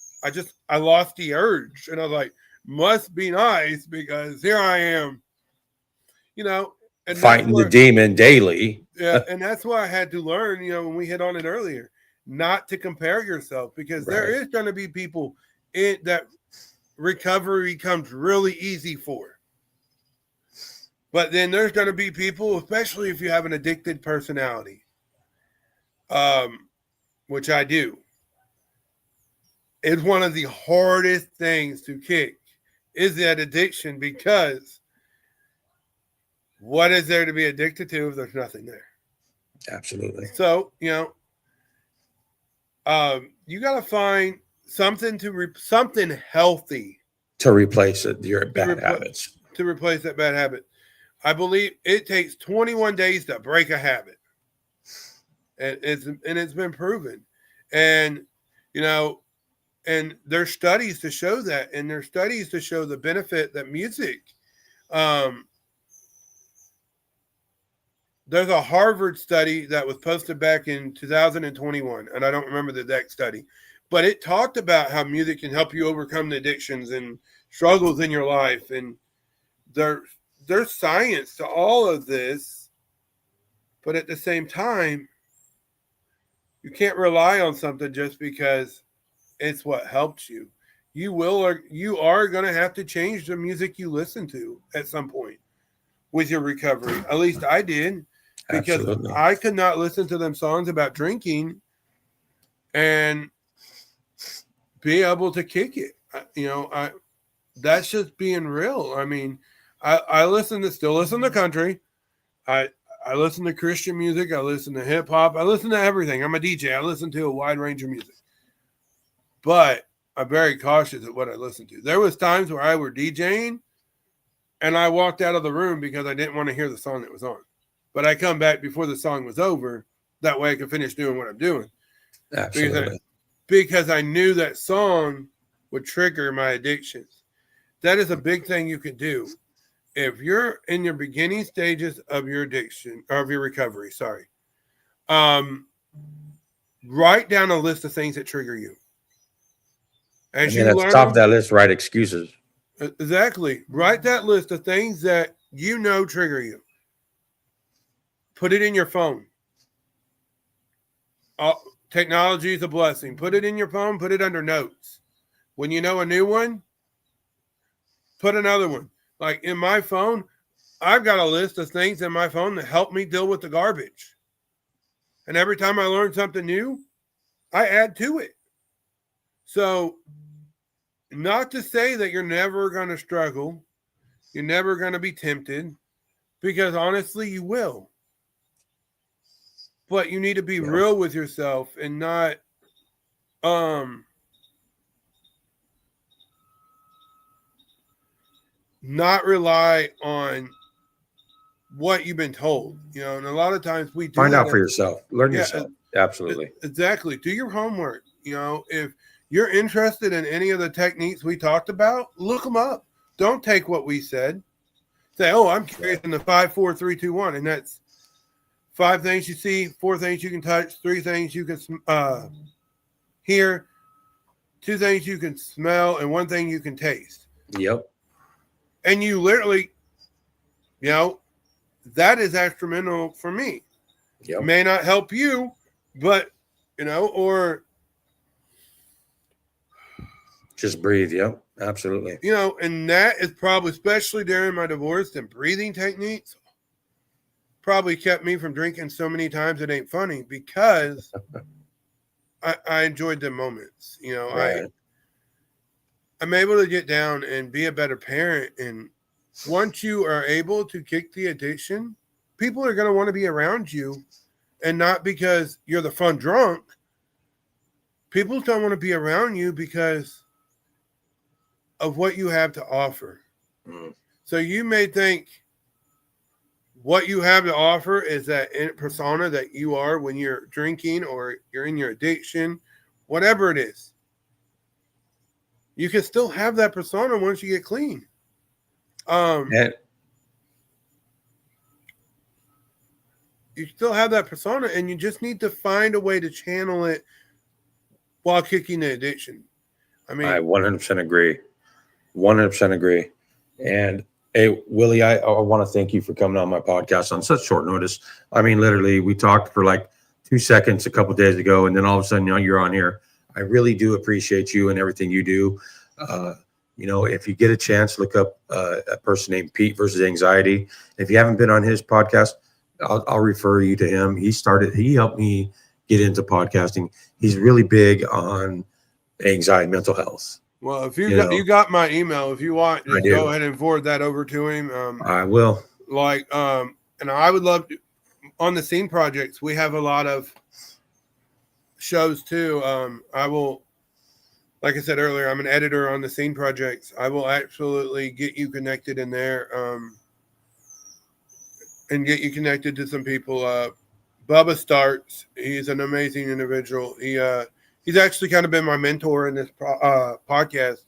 I lost the urge, and I was like, must be nice because here I am, and fighting the demon daily. Yeah, and that's why I had to learn, when we hit on it earlier, not to compare yourself, because there is going to be people that recovery comes really easy for. But then there's going to be people, especially if you have an addicted personality, which I do. It's one of the hardest things to kick is that addiction, because what is there to be addicted to if there's nothing there? Absolutely. So, you got to find something something healthy to replace your bad habits. To replace that bad habit. I believe it takes 21 days to break a habit. And it's been proven. And, and there's studies to show that, and there's studies to show the benefit that music, there's a Harvard study that was posted back in 2021, and I don't remember the exact study, but it talked about how music can help you overcome the addictions and struggles in your life. And there's science to all of this, but at the same time, you can't rely on something just because it's what helps you. You are going to have to change the music you listen to at some point with your recovery. At least I did. Because absolutely. I could not listen to them songs about drinking and be able to kick it. That's just being real. I mean, I still listen to country. I listen to Christian music. I listen to hip hop. I listen to everything. I'm a DJ. I listen to a wide range of music. But I'm very cautious of what I listen to. There was times where I were DJing and I walked out of the room because I didn't want to hear the song that was on. But I come back before the song was over. That way I could finish doing what I'm doing. Absolutely. Because I knew that song would trigger my addictions. That is a big thing you can do. If you're in your beginning stages of your addiction, or of your recovery, write down a list of things that trigger you. At the top of that list, write excuses. Exactly. Write that list of things that trigger you. Put it in your phone. Technology is a blessing. Put it in your phone. Put it under notes. When you know a new one, put another one. Like in my phone, I've got a list of things in my phone that help me deal with the garbage. And every time I learn something new, I add to it. So, not to say that you're never going to struggle. You're never going to be tempted. Because honestly, you will. But you need to be real with yourself and not rely on what you've been told. And a lot of times we do find out for yourself. Learn yourself. Absolutely. Exactly. Do your homework. If you're interested in any of the techniques we talked about, look them up. Don't take what we said. Say, oh, I'm curious in the 5, 4, 3, 2, 1, and that's 5 things you see, 4 things you can touch, 3 things you can hear, 2 things you can smell, and 1 thing you can taste. Yep. And you literally, that is instrumental for me. Yep. May not help you, but, or just breathe. Yep. Absolutely. And that is probably, especially during my divorce, and breathing techniques probably kept me from drinking so many times it ain't funny, because I enjoyed the moments. Right. I'm able to get down and be a better parent. And once you are able to kick the addiction, people are going to want to be around you, and not because you're the fun drunk. People don't want to be around you because of what you have to offer. So you may think what you have to offer is that persona that you are when you're drinking or you're in your addiction, whatever it is. You can still have that persona once you get clean. And you still have that persona, and you just need to find a way to channel it while kicking the addiction. I mean, I 100% agree. 100% agree. And hey, Willie, I want to thank you for coming on my podcast on such short notice. I mean, literally, we talked for like 2 seconds a couple of days ago, and then all of a sudden, you're on here. I really do appreciate you and everything you do. If you get a chance, look up a person named Pete versus Anxiety. If you haven't been on his podcast, I'll refer you to him. He helped me get into podcasting. He's really big on anxiety, mental health. Well, if you got my email, if you want, just go ahead and forward that over to him. I will. And I would love to, on the Scene projects, we have a lot of shows too. I will, like I said earlier, I'm an editor on the Scene projects. I will absolutely get you connected in there, and get you connected to some people. Bubba Starts. He's an amazing individual. He's actually kind of been my mentor in this podcast.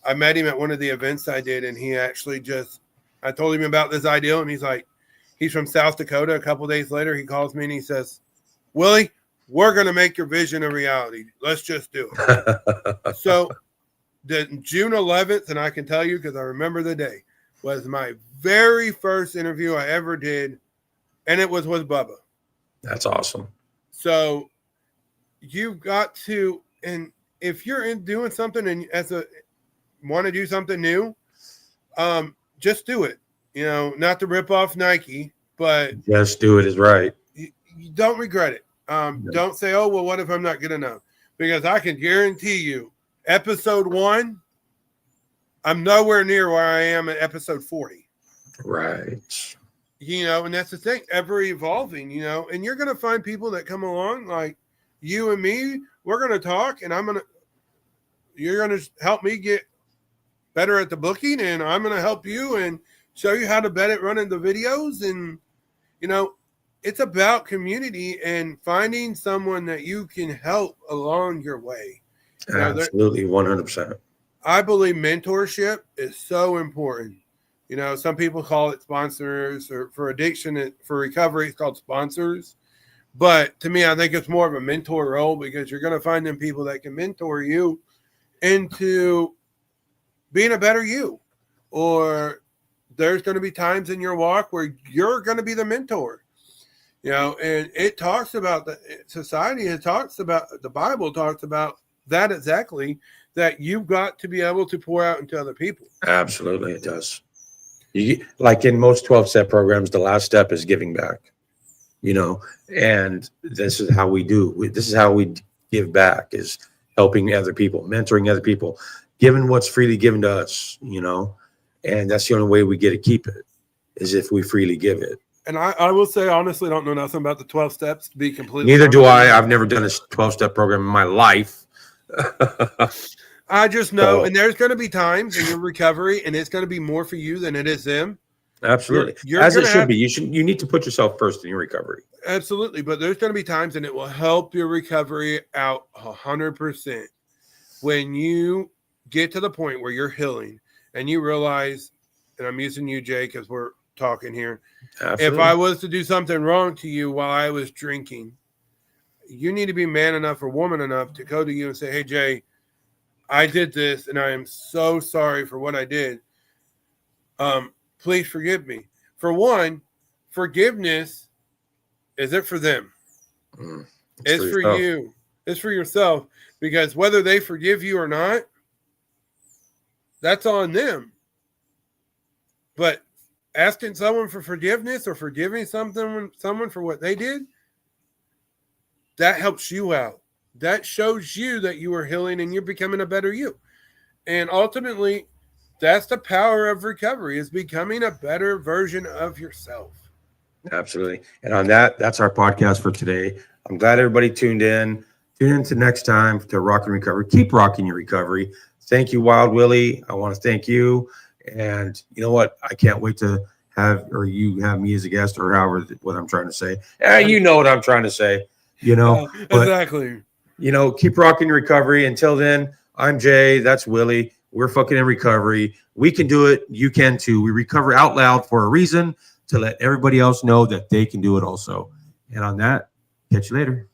I met him at one of the events I did, and he actually I told him about this idea, and he's from South Dakota. A couple days later, he calls me and he says, Willie, we're going to make your vision a reality. Let's just do it. So the June 11th, and I can tell you because I remember the day, was my very first interview I ever did, and it was with Bubba. That's awesome. So you've got to, and if you're doing something and want to do something new, just do it. Not to rip off Nike, but just do it is right. You don't regret it. Don't say, oh, well, what if I'm not good enough? Because I can guarantee you, episode 1, I'm nowhere near where I am at episode 40. Right. And that's the thing, ever evolving, and you're going to find people that come along like you and me. We're going to talk, and you're going to help me get better at the booking, and I'm going to help you and show you how to bet running the videos. And, it's about community and finding someone that you can help along your way. Absolutely, 100%. I believe mentorship is so important. Some people call it sponsors, or for addiction, for recovery, it's called sponsors. But to me, I think it's more of a mentor role, because you're going to find them people that can mentor you into being a better you. Or there's going to be times in your walk where you're going to be the mentor. And it talks about the Bible talks about that exactly, that you've got to be able to pour out into other people. Absolutely, it does. Like in most 12-step programs, the last step is giving back, and this is how we do. This is how we give back, is helping other people, mentoring other people, giving what's freely given to us, and that's the only way we get to keep it, is if we freely give it. And I will say, honestly, I don't know nothing about the 12 steps, to be completely Neither do I. I've never done a 12-step program in my life. I just know, and there's going to be times in your recovery, and it's going to be more for you than it is them. Absolutely. As it should be. You need to put yourself first in your recovery. Absolutely. But there's going to be times, and it will help your recovery out 100%. When you get to the point where you're healing and you realize, and I'm using you, Jay, because we're talking here. Absolutely. If I was to do something wrong to you while I was drinking, you need to be man enough or woman enough to go to you and say, hey, Jay, I did this, and I am so sorry for what I did. Please forgive me. For one, forgiveness isn't for them. It's for you. It's for yourself. Because whether they forgive you or not, that's on them. But asking someone for forgiveness or forgiving someone for what they did, that helps you out. That shows you that you are healing and you're becoming a better you. And ultimately, that's the power of recovery, is becoming a better version of yourself. Absolutely. And on that's our podcast for today. I'm glad everybody tuned in. Tune in to next time to Rock and Recovery. Keep rocking your recovery. Thank you, Wild Willie. I want to thank you. And you know what? I can't wait to you have me as a guest, or however what I'm trying to say. You know what I'm trying to say, but exactly. Keep rocking recovery. Until then, I'm Jay. That's Willie. We're fucking in recovery. We can do it. You can too. We recover out loud for a reason, to let everybody else know that they can do it also. And on that, catch you later.